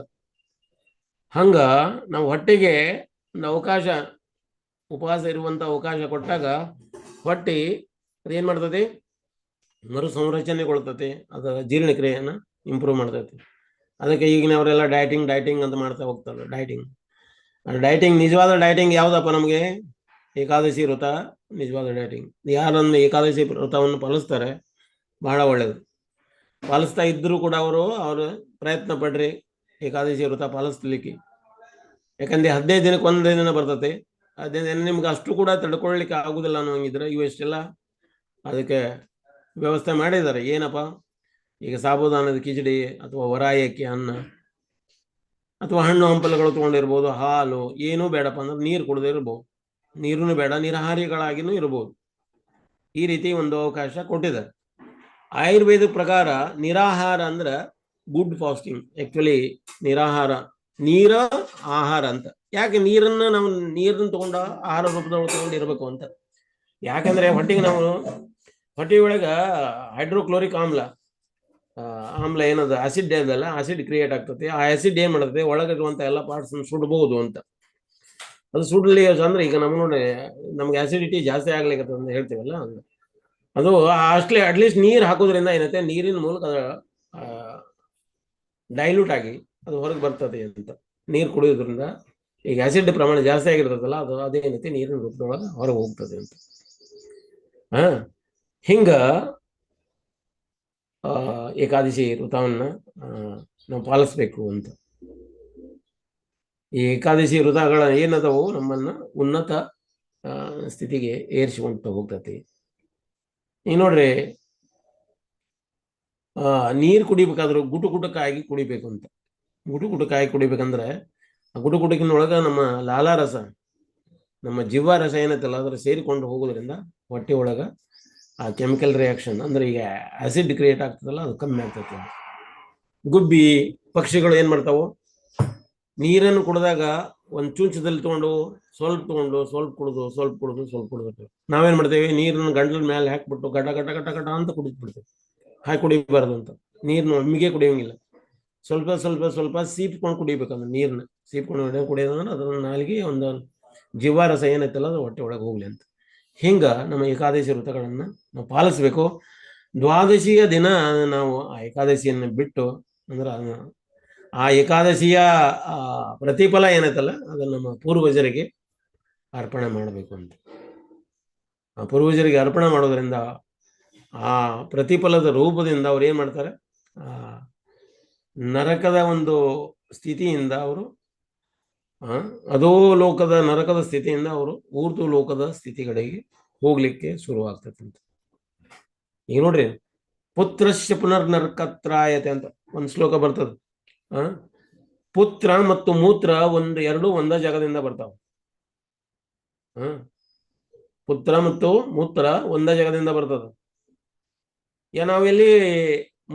ಹಂಗ ನಾವು ಹೊಟ್ಟೆಗೆ ಒಂದು ಅವಕಾಶ, ಉಪವಾಸ ಇರುವಂತ ಅವಕಾಶ ಕೊಟ್ಟಾಗ ಹೊಟ್ಟೆ ಅದೇನ್ ಮಾಡ್ತತಿ? ಮರು ಸಂರಚನೆಗೊಳ್ತತಿ. ಅದು ಜೀರ್ಣಕ್ರಿಯೆಯನ್ನ ಇಂಪ್ರೂವ್ ಮಾಡ್ತೈತಿ. ಅದಕ್ಕೆ ಈಗಿನವರೆಲ್ಲ ಡೈಟಿಂಗ್ ಅಂತ ಮಾಡ್ತಾ ಹೋಗ್ತಾರೆ. ಡೈಟಿಂಗ್ ನಿಜವಾದ ಡೈಟಿಂಗ್ ಯಾವ್ದಪ್ಪ? ನಮಗೆ ಏಕಾದಶಿ ವ್ರತ ನಿಜವಾದ ಡೈಟಿಂಗ್. ಯಾರನ್ನು ಏಕಾದಶಿ ವ್ರತವನ್ನು ಪಾಲಿಸ್ತಾರೆ ಬಹಳ ಒಳ್ಳೇದು. ಪಾಲಿಸ್ತಾ ಇದ್ರು ಕೂಡ ಅವರು ಪ್ರಯತ್ನ ಪಡ್ರಿ ಏಕಾದಶಿ ವ್ರತ ಪಾಲಿಸ್ಲಿಕ್ಕೆ. ಯಾಕಂದ್ರೆ 15 ದಿನಕ್ಕೆ 1 ದಿನ ಬರ್ತತೆ. 15 ದಿನ ನಿಮ್ಗೆ ಅಷ್ಟು ಕೂಡ ತಡ್ಕೊಳ್ಲಿಕ್ಕೆ ಆಗುದಿಲ್ಲ ಅನ್ನೋಂಗಿದ್ರೆ ಇವು ಎಷ್ಟೆಲ್ಲ ಅದಕ್ಕೆ ವ್ಯವಸ್ಥೆ ಮಾಡಿದ್ದಾರೆ. ಏನಪ್ಪ, ಈಗ ಸಾಬುದಾನದ ಕಿಚಡಿ ಅಥವಾ ವರಾಯಿ ಅಕ್ಕಿ ಅನ್ನ ಅಥವಾ ಹಣ್ಣು ಹಂಪಲುಗಳು ತಗೊಂಡಿರ್ಬೋದು, ಹಾಲು, ಏನೂ ಬೇಡಪ್ಪ ಅಂದ್ರೆ ನೀರು ಕುಡದೇ ಇರ್ಬೋದು, ನೀರೂ ಬೇಡ, ನಿರಾಹಾರಿಗಳಾಗಿನೂ ಇರ್ಬೋದು. ಈ ರೀತಿ ಒಂದು ಅವಕಾಶ ಕೊಟ್ಟಿದ್ದಾರೆ. ಆಯುರ್ವೇದ ಪ್ರಕಾರ ನಿರಾಹಾರ ಅಂದ್ರೆ ಗುಡ್ ಫಾಸ್ಟಿಂಗ್. ಆಕ್ಚುಲಿ ನಿರಾಹಾರ, ನೀರ ಆಹಾರ ಅಂತ. ಯಾಕೆ ನೀರನ್ನು ತಗೊಂಡ ಆಹಾರ ರೂಪದೊಳಗೆ ತಗೊಂಡಿರ್ಬೇಕು ಅಂತ? ಯಾಕಂದ್ರೆ ಹೊಟ್ಟೆಯೊಳಗ ಹೈಡ್ರೋಕ್ಲೋರಿಕ್ ಆಮ್ಲ ಏನದ ಆಸಿಡ್ ಅದಲ್ಲ, ಆಸಿಡ್ ಕ್ರಿಯೇಟ್ ಆಗ್ತದೆ. ಆ ಆಸಿಡ್ ಏನ್ ಮಾಡ್ತದೆ, ಒಳಗಿರುವಂತ ಎಲ್ಲ ಪಾರ್ಟ್ಸ್ ಸುಡಬಹುದು ಅಂತ. ಅದು ಸುಡಲಿ ಅಂದ್ರೆ ಈಗ ನಮ್ಗೆ ಆಸಿಡಿಟಿ ಜಾಸ್ತಿ ಆಗ್ಲಿಕ್ಕೆ ಅಂತ ಹೇಳ್ತೀವಲ್ಲ, ಅದು ಅಟ್ಲೀಸ್ಟ್ ನೀರು ಹಾಕೋದ್ರಿಂದ ಏನೈತೆ, ನೀರಿನ ಮೂಲಕ ಡೈಲ್ಯೂಟ್ ಆಗಿ ಅದು ಹೊರಗೆ ಬರ್ತದೆ ಅಂತ. ನೀರು ಕುಡಿಯೋದ್ರಿಂದ ಈಗ ಆಸಿಡ್ ಪ್ರಮಾಣ ಜಾಸ್ತಿ ಆಗಿರ್ತದಲ್ಲ, ಅದೇನೈತಿ ನೀರಿನ ರೂಪದೊಳಗೆ ಹೊರಗೆ ಹೋಗ್ತದೆ ಅಂತ. ಹಿಂಗ ಏಕಾದಶಿ ವ್ರತವನ್ನ ನಾವು ಪಾಲಿಸ್ಬೇಕು ಅಂತ. ಈ ಏಕಾದಶಿ ವ್ರತಗಳ ಏನದವು ನಮ್ಮನ್ನ ಉನ್ನತ ಸ್ಥಿತಿಗೆ ಏರಿಸಿಕೊಂಡು ಹೋಗ್ತತಿ. ಈಗ ನೋಡ್ರಿ, ನೀರು ಕುಡಿಬೇಕಾದ್ರೂ ಗುಟುಕಾಗಿ ಕುಡಿಬೇಕು ಅಂತ. ಗುಟುಕಾಗಿ ಕುಡಿಬೇಕಂದ್ರೆ ಆ ಗುಟುಕಿನೊಳಗ ನಮ್ಮ ಲಾಲಾರಸ, ನಮ್ಮ ಜೀವಾರಸ ಏನೈತಲ್ಲ ಅದ್ರ ಸೇರಿಕೊಂಡು ಹೋಗೋದ್ರಿಂದ ಹೊಟ್ಟೆ ಒಳಗ ಆ ಕೆಮಿಕಲ್ ರಿಯಾಕ್ಷನ್ ಅಂದ್ರೆ ಈಗ ಆಸಿಡ್ ಕ್ರಿಯೇಟ್ ಆಗ್ತದಲ್ಲ, ಅದು ಕಮ್ಮಿ ಆಗ್ತೈತಿ. ಗುಬ್ಬಿ ಪಕ್ಷಿಗಳು ಏನ್ ಮಾಡ್ತಾವು, ನೀರನ್ನು ಕುಡಿದಾಗ ಒಂದು ಚೂಚದಲ್ಲಿ ಸ್ವಲ್ಪ ಕುಡಿದು ನಾವೇನ್ ಮಾಡ್ತೇವೆ, ನೀರನ್ನು ಗಂಟಲ ಮೇಲೆ ಹಾಕ್ಬಿಟ್ಟು ಗಟ ಗಟ ಗಟ ಗಟ ಅಂತ ಕುಡಿದ್ಬಿಡ್ತೇವೆ. ಹಾಕಿ ಕುಡಿಬಾರ್ದು ಅಂತ. ನೀರನ್ನು ಒಮ್ಮಿಗೆ ಕುಡಿಯೋಂಗಿಲ್ಲ, ಸ್ವಲ್ಪ ಸೀಪ್ಕೊಂಡು ಕುಡಿಬೇಕಂದ್ರೆ ನೀರನ್ನ ಸೀಪ್ಕೊಂಡು ಕುಡಿಯೋದಂದ್ರೆ ಅದನ್ನ ನಾಲಿಗೆ ಒಂದು ಜೀವಾರಸ ಏನೈತಲ್ಲ ಅದು ಹೊಟ್ಟೆ ಒಳಗೆ ಹೋಗ್ಲಿ ಅಂತ. ಹಿಂಗ ನಮ್ಮ ಏಕಾದಶಿ ವ್ರತಗಳನ್ನ ನಾವು ಪಾಲಿಸ್ಬೇಕು. ದ್ವಾದಶಿಯ ದಿನ ನಾವು ಆ ಏಕಾದಶಿಯನ್ನು ಬಿಟ್ಟು ಅಂದ್ರೆ ಆ ಏಕಾದಶಿಯ ಪ್ರತಿಫಲ ಏನೈತಲ್ಲ ಅದನ್ನ ನಮ್ಮ ಪೂರ್ವಜರಿಗೆ ಅರ್ಪಣೆ ಮಾಡಬೇಕು ಅಂತ. ಆ ಪೂರ್ವಜರಿಗೆ ಅರ್ಪಣೆ ಮಾಡೋದ್ರಿಂದ ಆ ಪ್ರತಿಫಲದ ರೂಪದಿಂದ ಅವ್ರು ಏನ್ ಮಾಡ್ತಾರೆ, ನರಕದ ಒಂದು ಸ್ಥಿತಿಯಿಂದ ಅವರು ಅದೋ ಲೋಕದ ನರಕದ ಸ್ಥಿತಿಯಿಂದ ಅವರು ಊರ್ಧ್ವ ಲೋಕದ ಸ್ಥಿತಿಗಳಿಗೆ ಹೋಗ್ಲಿಕ್ಕೆ ಶುರುವಾಗ್ತದಂತ. ಈಗ ನೋಡ್ರಿ, ಪುತ್ರಶ್ಯ ಪುನರ್ನರಕತ್ರಾಯತೆ ಅಂತ ಒಂದು ಶ್ಲೋಕ ಬರ್ತದ. ಪುತ್ರ ಮತ್ತು ಮೂತ್ರ ಎರಡೂ ಒಂದ ಜಾಗದಿಂದ ಬರ್ತಾವ. ಪುತ್ರ ಮತ್ತು ಮೂತ್ರ ಒಂದ ಜಾಗದಿಂದ ಬರ್ತದ. ನಾವೆಲ್ಲಿ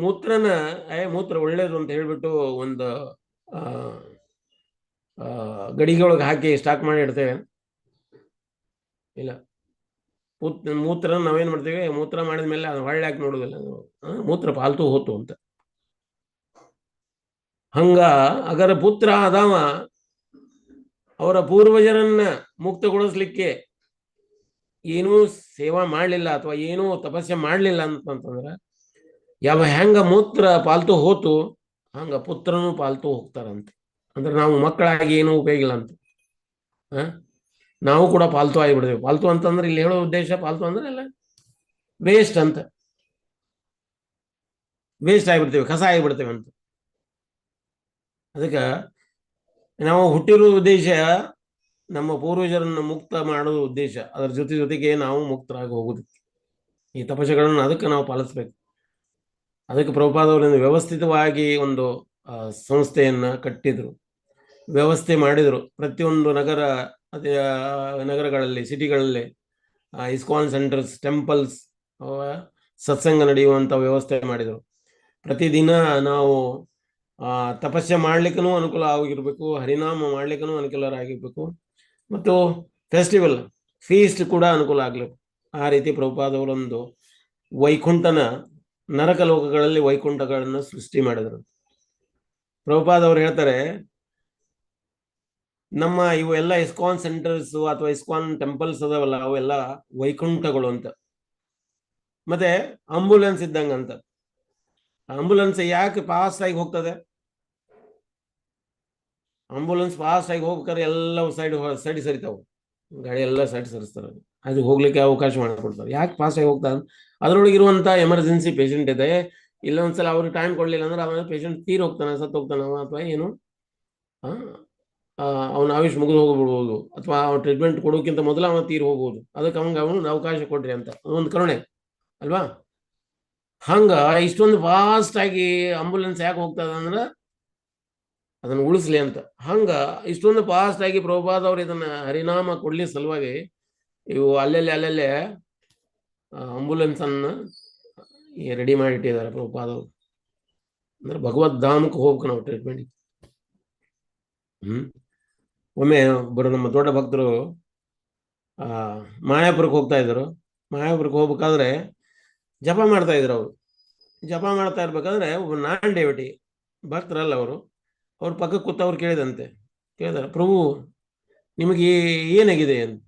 ಮೂತ್ರ ಒಳ್ಳೇದು ಅಂತ ಹೇಳ್ಬಿಟ್ಟು ಒಂದು ಗಡಿಗೆ ಹಾಕಿ ಸ್ಟಾಕ್ ಮಾಡಿ ಇಡ್ತೇವೆ. ಇಲ್ಲ, ಮೂತ್ರ ನಾವೇನ್ ಮಾಡ್ತೇವೆ, ಮೂತ್ರ ಮಾಡಿದ ಮೇಲೆ ಅದು ಹೊಳ್ಳೆ ಹಾಕಿ ನೋಡುದಿಲ್ಲ, ಮೂತ್ರ ಪಾಲ್ತು ಹೋತು ಅಂತ. ಹಂಗ ಅಗರ ಪುತ್ರ ಆದವ ಅವರ ಪೂರ್ವಜರನ್ನ ಮುಕ್ತಗೊಳಿಸ್ಲಿಕ್ಕೆ ಏನೂ ಸೇವಾ ಮಾಡ್ಲಿಲ್ಲ ಅಥವಾ ಏನೂ ತಪಸ್ಸೆ ಮಾಡ್ಲಿಲ್ಲ ಅಂತಂದ್ರೆ ಹೆಂಗ ಮೂತ್ರ ಪಾಲ್ತು ಹೋತು ಹಂಗ ಪುತ್ರನೂ ಪಾಲ್ತು ಹೋಗ್ತಾರಂತ. ಅಂದ್ರೆ ನಾವು ಮಕ್ಕಳಾಗಿ ಏನೂ ಉಪಯೋಗ ಇಲ್ಲ ಅಂತ. ನಾವು ಕೂಡ ಪಾಲ್ತು ಆಗಿಬಿಡ್ತೇವೆ. ಪಾಲ್ತು ಅಂತಂದ್ರೆ ಇಲ್ಲಿ ಹೇಳೋ ಉದ್ದೇಶ ಪಾಲ್ತು ಅಂದ್ರೆ ಎಲ್ಲ ವೇಸ್ಟ್ ಅಂತ, ವೇಸ್ಟ್ ಆಗಿಬಿಡ್ತೇವೆ, ಕಸ ಆಗಿಬಿಡ್ತೇವೆ ಅಂತ. ಅದಕ್ಕೆ ನಾವು ಹುಟ್ಟಿರೋ ಉದ್ದೇಶ ನಮ್ಮ ಪೂರ್ವಜರನ್ನು ಮುಕ್ತ ಮಾಡೋದು ಉದ್ದೇಶ. ಅದರ ಜೊತೆಗೆ ನಾವು ಮುಕ್ತರಾಗಿ ಹೋಗುದು. ಈ ತಪಸ್ಸುಗಳನ್ನು ಅದಕ್ಕೆ ನಾವು ಪಾಲಿಸ್ಬೇಕು. ಅದಕ್ಕೆ ಪ್ರಭುಪಾದವರಿಂದ ವ್ಯವಸ್ಥಿತವಾಗಿ ಒಂದು ಸಂಸ್ಥೆಯನ್ನ ಕಟ್ಟಿದ್ರು, ವ್ಯವಸ್ಥೆ ಮಾಡಿದರು. ಪ್ರತಿಯೊಂದು ನಗರಗಳಲ್ಲಿ, ಸಿಟಿಗಳಲ್ಲಿ ಇಸ್ಕಾನ್ ಸೆಂಟರ್ಸ್, ಟೆಂಪಲ್ಸ್, ಸತ್ಸಂಗ ನಡೆಯುವಂಥ ವ್ಯವಸ್ಥೆ ಮಾಡಿದರು. ಪ್ರತಿದಿನ ನಾವು ತಪಸ್ಸೆ ಮಾಡ್ಲಿಕ್ಕೂ ಅನುಕೂಲ ಆಗಿರ್ಬೇಕು, ಹರಿನಾಮ ಮಾಡ್ಲಿಕ್ಕೂ ಅನುಕೂಲರಾಗಿರ್ಬೇಕು, ಮತ್ತು ಫೆಸ್ಟಿವಲ್ ಫೀಸ್ಟ್ ಕೂಡ ಅನುಕೂಲ ಆಗ್ಬೇಕು. ಆ ರೀತಿ ಪ್ರಭುಪಾದವರೊಂದು ವೈಕುಂಠನ ನರಕ ಲೋಕಗಳಲ್ಲಿ ವೈಕುಂಠಗಳನ್ನು ಸೃಷ್ಟಿ ಮಾಡಿದರು. ಪ್ರಭುಪಾದವರು ಹೇಳ್ತಾರೆ, ನಮ್ಮ ಇವು ಎಲ್ಲ ಇಸ್ಕಾನ್ ಸೆಂಟರ್ಸ್ ಅಥವಾ ಇಸ್ಕಾನ್ ಟೆಂಪಲ್ಸ್ ಅದಾವಲ್ಲ, ಅವೆಲ್ಲ ವೈಕುಂಠಗಳು ಅಂತ. ಮತ್ತೆ ಆಂಬುಲೆನ್ಸ್ ಇದ್ದಂಗ ಅಂತ. ಆಂಬುಲೆನ್ಸ್ ಯಾಕೆ ಫಾಸ್ಟ್ ಆಗಿ ಹೋಗ್ತದೆ? ಆಂಬುಲೆನ್ಸ್ ಫಾಸ್ಟ್ ಆಗಿ ಹೋಗ್ಬೇಕಾದ್ರೆ ಎಲ್ಲ ಸೈಡ್ ಸರಿತಾವೆ, ಗಾಡಿ ಎಲ್ಲ ಸೈಡ್ ಸರಿಸ್ತಾರೆ, ಅದು ಹೋಗ್ಲಿಕ್ಕೆ ಅವಕಾಶ ಮಾಡಿಕೊಡ್ತಾರೆ. ಯಾಕೆ ಫಾಸ್ಟ್ ಆಗಿ ಹೋಗ್ತಾರೆ? ಅದರೊಳಗೆ ಇರುವಂತ ಎಮರ್ಜೆನ್ಸಿ ಪೇಷಂಟ್ ಇದೆ, ಇಲ್ಲ ಒಂದ್ಸಲ ಅವ್ರಿಗೆ ಟೈಮ್ ಕೊಡ್ಲಿಲ್ಲ ಅಂದ್ರೆ ಅವನ ಪೇಷಂಟ್ ತೀರ್ ಹೋಗ್ತಾನೆ, ಸತ್ತು ಹೋಗ್ತಾನ, ಅಥವಾ ಏನು ಅವನ ಆಯುಷ್ ಮುಗಿದು ಹೋಗ್ಬಿಡ್ಬೋದು, ಅಥವಾ ಅವ್ನ ಟ್ರೀಟ್ಮೆಂಟ್ ಕೊಡೋಕ್ಕಿಂತ ಮೊದಲು ಅವನ ತೀರ್ ಹೋಗ್ಬೋದು. ಅದಕ್ಕೆ ಅವನು ಅವಕಾಶ ಕೊಡ್ರಿ ಅಂತ ಒಂದು ಕರುಣೆ ಅಲ್ವಾ? ಹಂಗ ಇಷ್ಟೊಂದು ಫಾಸ್ಟ್ ಆಗಿ ಆಂಬುಲೆನ್ಸ್ ಯಾಕೆ ಹೋಗ್ತದ ಅಂದ್ರೆ ಅದನ್ನು ಉಳಿಸ್ಲಿ ಅಂತ. ಹಂಗ ಇಷ್ಟೊಂದು ಫಾಸ್ಟ್ ಆಗಿ ಪ್ರಭುಪಾದವ್ರು ಇದನ್ನ ಹರಿನಾಮ ಕೊಡ್ಲಿ ಸಲುವಾಗಿ ಇವು ಅಲ್ಲಲ್ಲೇ ಆಂಬುಲೆನ್ಸ್ ಅನ್ನ ರೆಡಿ ಮಾಡಿ ಇಟ್ಟಿದ್ದಾರೆ ಪ್ರಭುಪಾದವ್ರು. ಅಂದ್ರೆ ಭಗವದ್ಧಾಮಕ್ಕೆ ಹೋಗ್ಬೇಕು ನಾವು ಟ್ರೀಟ್ಮೆಂಟ್. ಒಮ್ಮೆ ಒಬ್ಬರು ನಮ್ಮ ದೊಡ್ಡ ಭಕ್ತರು ಮಾಯಾಪುರಕ್ಕೆ ಹೋಗ್ತಾ ಇದ್ರು. ಮಾಯಾಪುರಕ್ಕೆ ಹೋಗ್ಬೇಕಾದ್ರೆ ಜಪ ಮಾಡ್ತಾ ಇದ್ರು. ಅವರು ಜಪ ಮಾಡ್ತಾ ಇರ್ಬೇಕಾದ್ರೆ ಒಬ್ಬ ನಾನ್ ಡೇವಿಟಿ ಭಕ್ತರಲ್ಲ ಅವರು, ಅವ್ರ ಪಕ್ಕಕ್ಕೆ ಕೂತವ್ರು ಕೇಳಿದಾರೆ, ಪ್ರಭು ನಿಮಗೆ ಏನಾಗಿದೆ ಅಂತ.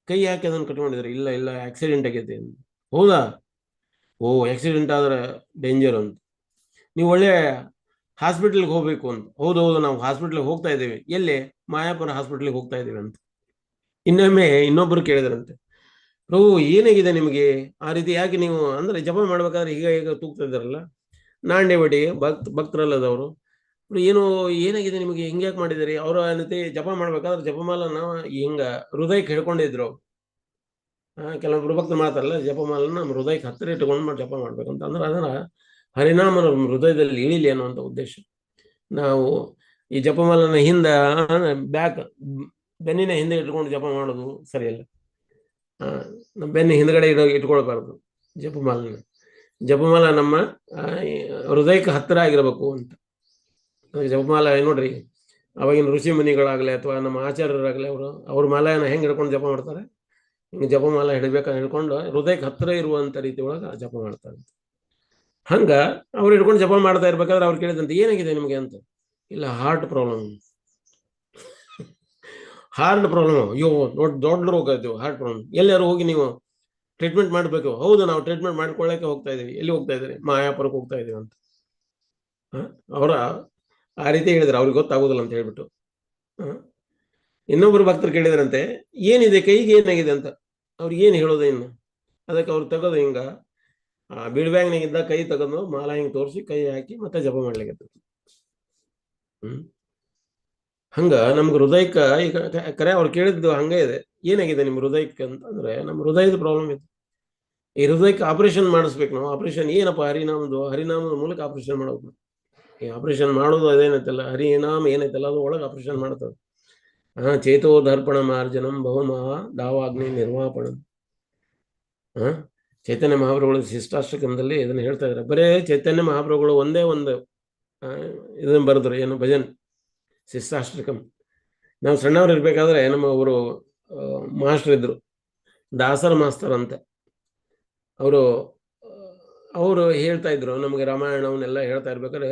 ಕೈ ಯಾಕೆ ಅದನ್ನು ಕಟ್ಕೊಂಡಿದ್ದಾರೆ? ಇಲ್ಲ ಆಕ್ಸಿಡೆಂಟ್ ಆಗೈತೆ ಅಂತ. ಹೌದಾ? ಓ, ಆಕ್ಸಿಡೆಂಟ್ ಆದ್ರೆ ಡೇಂಜರ್ ಅಂತ. ನೀವು ಒಳ್ಳೆ ಹಾಸ್ಪಿಟ್ಲಿಗೆ ಹೋಗ್ಬೇಕು ಅಂತ. ಹೌದು, ನಾವು ಹಾಸ್ಪಿಟ್ಲಿಗೆ ಹೋಗ್ತಾ ಇದ್ದೇವೆ. ಎಲ್ಲಿ? ಮಾಯಾಪುರ ಹಾಸ್ಪಿಟ್ಲಿಗೆ ಹೋಗ್ತಾ ಇದ್ದೇವೆ ಅಂತ. ಇನ್ನೊಮ್ಮೆ ಇನ್ನೊಬ್ರು ಕೇಳಿದ್ರಂತೆ, ಪ್ರಭು ಏನಾಗಿದೆ ನಿಮಗೆ? ಆ ರೀತಿ ಯಾಕೆ ನೀವು ಅಂದ್ರೆ ಜಪ ಮಾಡ್ಬೇಕಾದ್ರೆ ಈಗ ತೂಗ್ತಾ ಇದ್ದಾರಲ್ಲ, ನಾನ್ ಡೇವಿಟಿ ಭಕ್ತರಲ್ಲದವರು ಏನಾಗಿದೆ ನಿಮಗೆ, ಹಿಂಗ್ಯಾಕೆ ಮಾಡಿದಿರಿ? ಅವರು ಅನ್ನತೆ ಜಪ ಮಾಡ್ಬೇಕಾದ್ರೆ ಜಪಮಾಲನ ಹಿಂಗ ಹೃದಯಕ್ಕೆ ಹಿಡ್ಕೊಂಡಿದ್ರು. ಕೆಲವೊಬ್ರು ಭಕ್ತರು ಮಾಡ್ತಾರಲ್ಲ, ಜಪಮಾಲನ ನಮ್ಮ ಹೃದಯಕ್ಕೆ ಹತ್ತಿರ ಇಟ್ಕೊಂಡು ಜಪ ಮಾಡ್ಬೇಕಂತ. ಅಂದ್ರೆ ಅದನ್ನ ಹರಿನಾಮನ ಹೃದಯದಲ್ಲಿ ಇಳಿಲಿ ಅನ್ನುವಂಥ ಉದ್ದೇಶ. ನಾವು ಈ ಜಪಮಾಲನ ಹಿಂದ ಬೆನ್ನಿನ ಹಿಂದೆ ಇಟ್ಕೊಂಡು ಜಪ ಮಾಡೋದು ಸರಿಯಲ್ಲ. ನಮ್ಮ ಬೆನ್ನ ಹಿಂದ್ಗಡೆ ಇಟ್ಕೊಳ್ಬಾರ್ದು ಜಪಮಾಲ ನಮ್ಮ ಹೃದಯಕ್ಕೆ ಹತ್ತಿರ ಆಗಿರ್ಬೇಕು ಅಂತ. ಜಪಮಾಲ ನೋಡ್ರಿ, ಅವಾಗಿನ ಋಷಿ ಮುನಿಗಳಾಗ್ಲಿ ಅಥವಾ ನಮ್ಮ ಆಚಾರ್ಯರಾಗ್ಲಿ ಅವ್ರ ಮಾಲೆಯನ್ನು ಹೆಂಗೆ ಹಿಡ್ಕೊಂಡು ಜಪ ಮಾಡ್ತಾರೆ, ಹಿಂಗೆ ಜಪಮಾಲ ಹಿಡ್ಕೊಂಡು ಹೃದಯಕ್ಕೆ ಹತ್ತಿರ ಇರುವಂತ ರೀತಿ ಒಳಗೆ ಜಪ ಮಾಡ್ತಾರೆ. ಹಂಗ ಅವ್ರು ಹಿಡ್ಕೊಂಡು ಜಪ ಮಾಡ್ತಾ ಇರ್ಬೇಕಾದ್ರೆ ಅವ್ರು ಕೇಳಿದಂತೆ, ಏನಾಗಿದೆ ನಿಮಗೆ ಅಂತ. ಇಲ್ಲ, ಹಾರ್ಟ್ ಪ್ರಾಬ್ಲಮ್. ಅಯ್ಯೋ ದೊಡ್ಡ ರೋಗ ಇದು, ಹಾರ್ಟ್ ಪ್ರಾಬ್ಲಮ್. ಎಲ್ಲಾರು ಹೋಗಿ ನೀವು ಟ್ರೀಟ್ಮೆಂಟ್ ಮಾಡ್ಬೇಕು. ಹೌದು, ನಾವು ಟ್ರೀಟ್ಮೆಂಟ್ ಮಾಡ್ಕೊಳ್ಳಕ್ಕೆ ಹೋಗ್ತಾ ಇದೀವಿ. ಎಲ್ಲಿ ಹೋಗ್ತಾ ಇದ್ದೀರಿ? ಮಾಯಾಪುರಕ್ಕೆ ಹೋಗ್ತಾ ಇದೀವಿ ಅಂತ. ಅವರ ಆ ರೀತಿ ಹೇಳಿದ್ರು, ಅವ್ರಿಗೆ ಗೊತ್ತಾಗೋದಿಲ್ಲ ಅಂತ ಹೇಳ್ಬಿಟ್ಟು. ಇನ್ನೊಬ್ರು ಭಕ್ತರು ಕೇಳಿದ್ರಂತೆ, ಏನಿದೆ ಕೈಗೆ, ಏನಾಗಿದೆ ಅಂತ. ಅವ್ರಿಗೆ ಏನು ಹೇಳೋದು ಇನ್ನು? ಅದಕ್ಕೆ ಅವ್ರು ತೆಗೆದು ಹಿಂಗ ಬೀಳ್ಬ್ಯಾಗ್ನಾಗಿದ್ದ ಕೈ ತೆಗೆದು ಮಾಲ ಹಿಂಗೆ ತೋರಿಸಿ ಕೈ ಹಾಕಿ ಮತ್ತೆ ಜಪ ಮಾಡ್ಲಿಕ್ಕೆ. ಹಂಗ ನಮ್ಗೆ ಹೃದಯಕ್ಕೆ ಈಗ ಕರೆ ಅವ್ರು ಕೇಳಿದ್ದು ಹಂಗೆ ಇದೆ, ಏನಾಗಿದೆ ನಿಮ್ಮ ಹೃದಯಕ್ಕೆ ಅಂತ. ಅಂದ್ರೆ ನಮ್ಮ ಹೃದಯದ ಪ್ರಾಬ್ಲಮ್ ಇದೆ. ಈ ಹೃದಯಕ್ಕೆ ಆಪರೇಷನ್ ಮಾಡಿಸ್ಬೇಕು ನಾವು. ಆಪರೇಷನ್ ಏನಪ್ಪ? ಹರಿನಾಮದ ಮೂಲಕ ಆಪರೇಷನ್ ಮಾಡೋದು. ಈ ಆಪರೇಷನ್ ಮಾಡೋದು ಅದೇನೈತಲ್ಲ, ಹರಿನಾಮ ಏನೈತಲ್ಲ ಅದು ಒಳಗೆ ಆಪರೇಷನ್ ಮಾಡ್ತದೆ. ಚೇತೋ ದರ್ಪಣ ಮಾರ್ಜನಂ ಬಹುಮಹಾ ದಾವಾಗ್ನಿ ನಿರ್ವಾಪಣಂ. ಚೈತನ್ಯ ಮಹಾಪ್ರಭುಗಳು ಶಿಷ್ಟಾಷ್ಟಕದಲ್ಲಿ ಇದನ್ನ ಹೇಳ್ತಾ ಇದ್ದಾರೆ. ಬರೇ ಚೈತನ್ಯ ಮಹಾಪ್ರಭುಗಳು ಒಂದೇ ಒಂದು ಇದನ್ನ ಬರೆದ್ರು, ಏನು ಭಜನ್ ಶಿಷ್ಟಾಷ್ಟಕಂ. ನಾವು ಸಣ್ಣವ್ರು ಇರ್ಬೇಕಾದ್ರೆ ನಮ್ಮ ಒಬ್ಬರು ಮಾಸ್ಟರ್ ಇದ್ರು, ದಾಸರ ಮಾಸ್ತರ್ ಅಂತ. ಅವರು ಹೇಳ್ತಾ ಇದ್ರು ನಮಗೆ ರಾಮಾಯಣವನ್ನೆಲ್ಲ ಹೇಳ್ತಾ ಇರ್ಬೇಕಾದ್ರೆ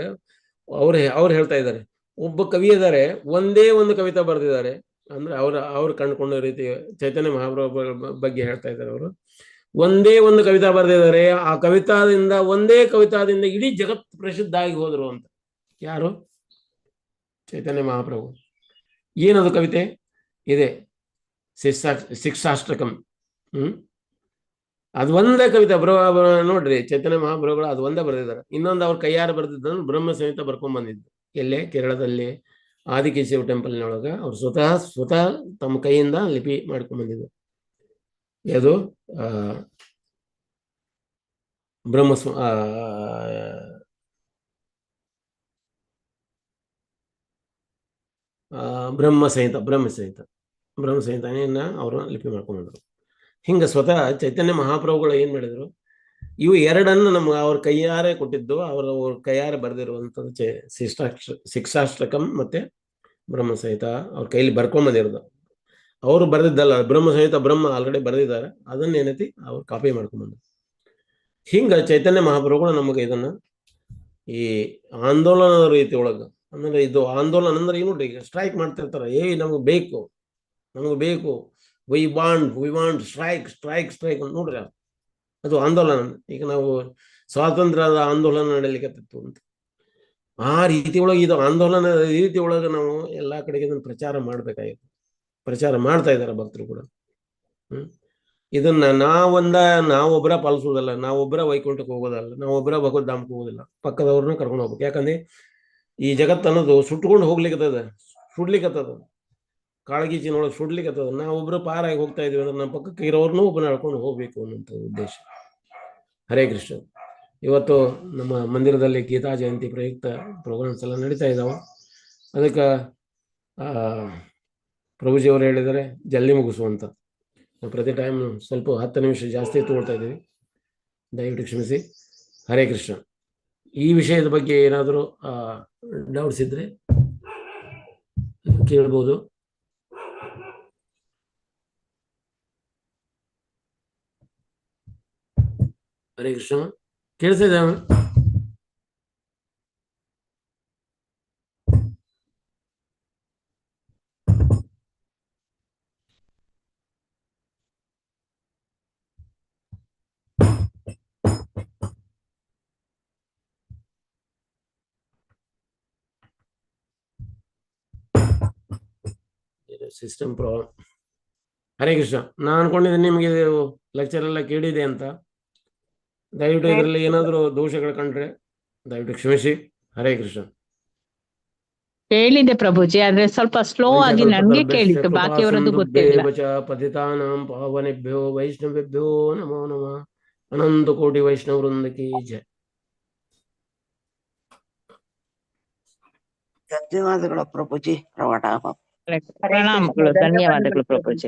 ಅವ್ರು ಹೇಳ್ತಾ ಇದ್ದಾರೆ, ಒಬ್ಬ ಕವಿ ಇದ್ದಾರೆ, ಒಂದೇ ಒಂದು ಕವಿತಾ ಬರೆದಿದ್ದಾರೆ. ಅಂದ್ರೆ ಅವ್ರು ಕಂಡುಕೊಂಡ ರೀತಿ ಚೈತನ್ಯ ಮಹಾಪ್ರಭು ಬಗ್ಗೆ ಹೇಳ್ತಾ ಇದ್ದಾರೆ. ಅವರು ಒಂದೇ ಒಂದು ಕವಿತಾ ಬರೆದಿದ್ದಾರೆ. ಆ ಒಂದೇ ಕವಿತಾದಿಂದ ಇಡೀ ಜಗತ್ ಪ್ರಸಿದ್ಧ ಆಗಿ ಹೋದ್ರು ಅಂತ. ಯಾರು? ಚೈತನ್ಯ ಮಹಾಪ್ರಭು. ಏನದು ಕವಿತೆ ಇದೆ? ಶಿಕ್ಷಾಷ್ಟಕಂ. ಅದು ಒಂದೇ ಕವಿತೆ ನೋಡ್ರಿ, ಚೈತನ್ಯ ಮಹಾಪ್ರಭುಗಳು ಅದು ಒಂದೇ ಬರೆದಿದ್ದಾರೆ. ಇನ್ನೊಂದು ಅವ್ರ ಕೈಯಾರ ಬರೆದಿದ್ದನ್ನು ಬ್ರಹ್ಮ ಸಂಹಿತ ಬರ್ಕೊಂಡ್ ಬಂದಿದ್ದು ಎಲ್ಲೇ ಕೇರಳದಲ್ಲಿ ಆದಿಕೇಶವ ಟೆಂಪಲ್ನೊಳಗ ಅವ್ರು ಸ್ವತಃ ತಮ್ಮ ಕೈಯಿಂದ ಲಿಪಿ ಮಾಡ್ಕೊಂಡ್ ಬಂದಿದ್ದು. ಅದು ಬ್ರಹ್ಮ ಸಂಹಿತೆಯನ್ನ ಅವರು ಲಿಪಿ ಮಾಡ್ಕೊಂಡ್ಬಂದ್ರು. ಹಿಂಗ ಸ್ವತಃ ಚೈತನ್ಯ ಮಹಾಪ್ರಭುಗಳು ಏನ್ ಮಾಡಿದ್ರು, ಇವು ಎರಡನ್ನು ನಮ್ಗೆ ಅವ್ರ ಕೈಯಾರೆ ಕೊಟ್ಟಿದ್ದು, ಅವ್ರ ಕೈಯಾರೆ ಬರೆದಿರುವಂಥದ್ದು ಶಿಕ್ಷಾಷ್ಟಕಂ ಮತ್ತೆ ಬ್ರಹ್ಮ ಸಂಹಿತ ಅವ್ರ ಕೈಲಿ ಬರ್ಕೊಂಡ್ ಬಂದಿರೋದು. ಅವರು ಬರೆದಿದ್ದಲ್ಲ, ಬ್ರಹ್ಮ ಸಂಹಿತ ಬ್ರಹ್ಮ ಆಲ್ರೆಡಿ ಬರೆದಿದ್ದಾರೆ, ಅದನ್ನ ಏನೈತಿ ಅವ್ರು ಕಾಪಿ ಮಾಡ್ಕೊಂಡ್ಬಂದ್ರು. ಹಿಂಗ ಚೈತನ್ಯ ಮಹಾಪ್ರಭುಗಳು ನಮಗೆ ಇದನ್ನ ಈ ಆಂದೋಲನದ ರೀತಿ ಒಳಗ, ಅಂದ್ರೆ ಇದು ಆಂದೋಲನ ಅಂದ್ರೆ ಏನು ನೋಡ್ರಿ, ಈಗ ಸ್ಟ್ರೈಕ್ ಮಾಡ್ತಿರ್ತಾರ, ನಮಗೆ ಬೇಕು ವಿ ವಾಂಟ್ ಸ್ಟ್ರೈಕ್ ನೋಡ್ರಿ, ಅದು ಆಂದೋಲನ. ಈಗ ನಾವು ಸ್ವಾತಂತ್ರ್ಯದ ಆಂದೋಲನ ನಡೀಲಿಕ್ಕತ್ತಿತ್ತು ಅಂತ, ಆ ರೀತಿ ಒಳಗೆ ಇದು ಆಂದೋಲನ ರೀತಿ ಒಳಗೆ ನಾವು ಎಲ್ಲಾ ಕಡೆಗೆ ಇದನ್ನು ಪ್ರಚಾರ ಮಾಡ್ಬೇಕಾಗಿತ್ತು. ಪ್ರಚಾರ ಮಾಡ್ತಾ ಇದ್ದಾರೆ ಭಕ್ತರು ಕೂಡ. ಇದನ್ನ ನಾವೊಬ್ಬರ ಪಾಲಿಸೋದಲ್ಲ, ನಾವೊಬ್ಬರ ವೈಕುಂಠಕ್ಕೆ ಹೋಗೋದಲ್ಲ, ನಾವೊಬ್ಬರ ಭಗವದ್ಧಾಮಕ್ಕೆ ಹೋಗೋದಿಲ್ಲ, ಪಕ್ಕದವ್ರನ್ನ ಕರ್ಕೊಂಡು ಹೋಗ್ಬೇಕು. ಯಾಕಂದ್ರೆ ಈ ಜಗತ್ತು ಅನ್ನೋದು ಸುಟ್ಕೊಂಡು ಸುಡ್ಲಿಕ್ಕತ್ತದ, ಕಾಳಗೀಚಿನೊಳಗೆ ಸುಡ್ಲಿಕ್ಕತ್ತದ. ನಾವೊಬ್ರು ಪಾರಾಗಿ ಹೋಗ್ತಾ ಇದೀವಿ ಅಂದ್ರೆ ನಮ್ಮ ಪಕ್ಕಕ್ಕೆ ಇರೋರ್ನೂ ಒಬ್ಬನ ನಡ್ಕೊಂಡು ಹೋಗ್ಬೇಕು ಅನ್ನೋಂಥ ಉದ್ದೇಶ. ಹರೇ ಕೃಷ್ಣ. ಇವತ್ತು ನಮ್ಮ ಮಂದಿರದಲ್ಲಿ ಗೀತಾ ಜಯಂತಿ ಪ್ರಯುಕ್ತ ಪ್ರೋಗ್ರಾಮ್ಸ್ ಎಲ್ಲ ನಡೀತಾ ಇದ್ದಾವೆ. ಅದಕ್ಕೆ ಪ್ರಭುಜಿಯವರು ಹೇಳಿದರೆ ಜಲ್ದಿ ಮುಗಿಸುವಂತ, ಪ್ರತಿ ಟೈಮ್ ಸ್ವಲ್ಪ 10 ನಿಮಿಷ ಜಾಸ್ತಿ ತಗೊಳ್ತಾ ಇದ್ದೀವಿ, ದಯವಿಟ್ಟು ಕ್ಷಮಿಸಿ. ಹರೇ ಕೃಷ್ಣ. ಈ ವಿಷಯದ ಬಗ್ಗೆ ಏನಾದರೂ ಡೌಟ್ಸ್ ಇದ್ರೆ ಕೇಳ್ಬೋದು. ಹರೇ ಕೃಷ್ಣ. ಕೇಳಿಸಿದೆ? System problem. ಹರೇ ಕೃಷ್ಣ. ನಾನು ಅನ್ಕೊಂಡಿದ್ದೆ ನಿಮಗೆ ಲೆಕ್ಚರ್ ಎಲ್ಲ ಕೇಳಿದೆ ಅಂತ. ದಯವಿಟ್ಟು ಇದರಲ್ಲಿ ಏನಾದರೂ ದೋಷಗಳು ಕಂಡ್ರೆ ದಯವಿಟ್ಟು ಕ್ಷಮಿಸಿ. ಹರೇ ಕೃಷ್ಣ. ಕೇಳಿದೆ ಪ್ರಭುಜಿ, ಆದ್ರೆ ಸ್ವಲ್ಪ ಸ್ಲೋ ಆಗಿ ನನ್ಗೆ ಕೇಳಿತ್ತು, ಬಾಕಿಯವರದ್ದು ಗೊತ್ತಿಲ್ಲ. ಪತಿತಾನಾಂ ಪಾವನೆಭ್ಯೋ ವೈಷ್ಣವೇಭ್ಯೋ ನಮೋ ನಮಃ. ಅನಂತ ಕೋಟಿ ವೈಷ್ಣವ ವೃಂದಕ್ಕೆ ಜಯ. ಧನ್ಯವಾದಗಳು ಪ್ರಭುಜಿ. ಪ್ರಣಾಮಗಳು, ಧನ್ಯವಾದಗಳು ಪ್ರಭುಜಿ.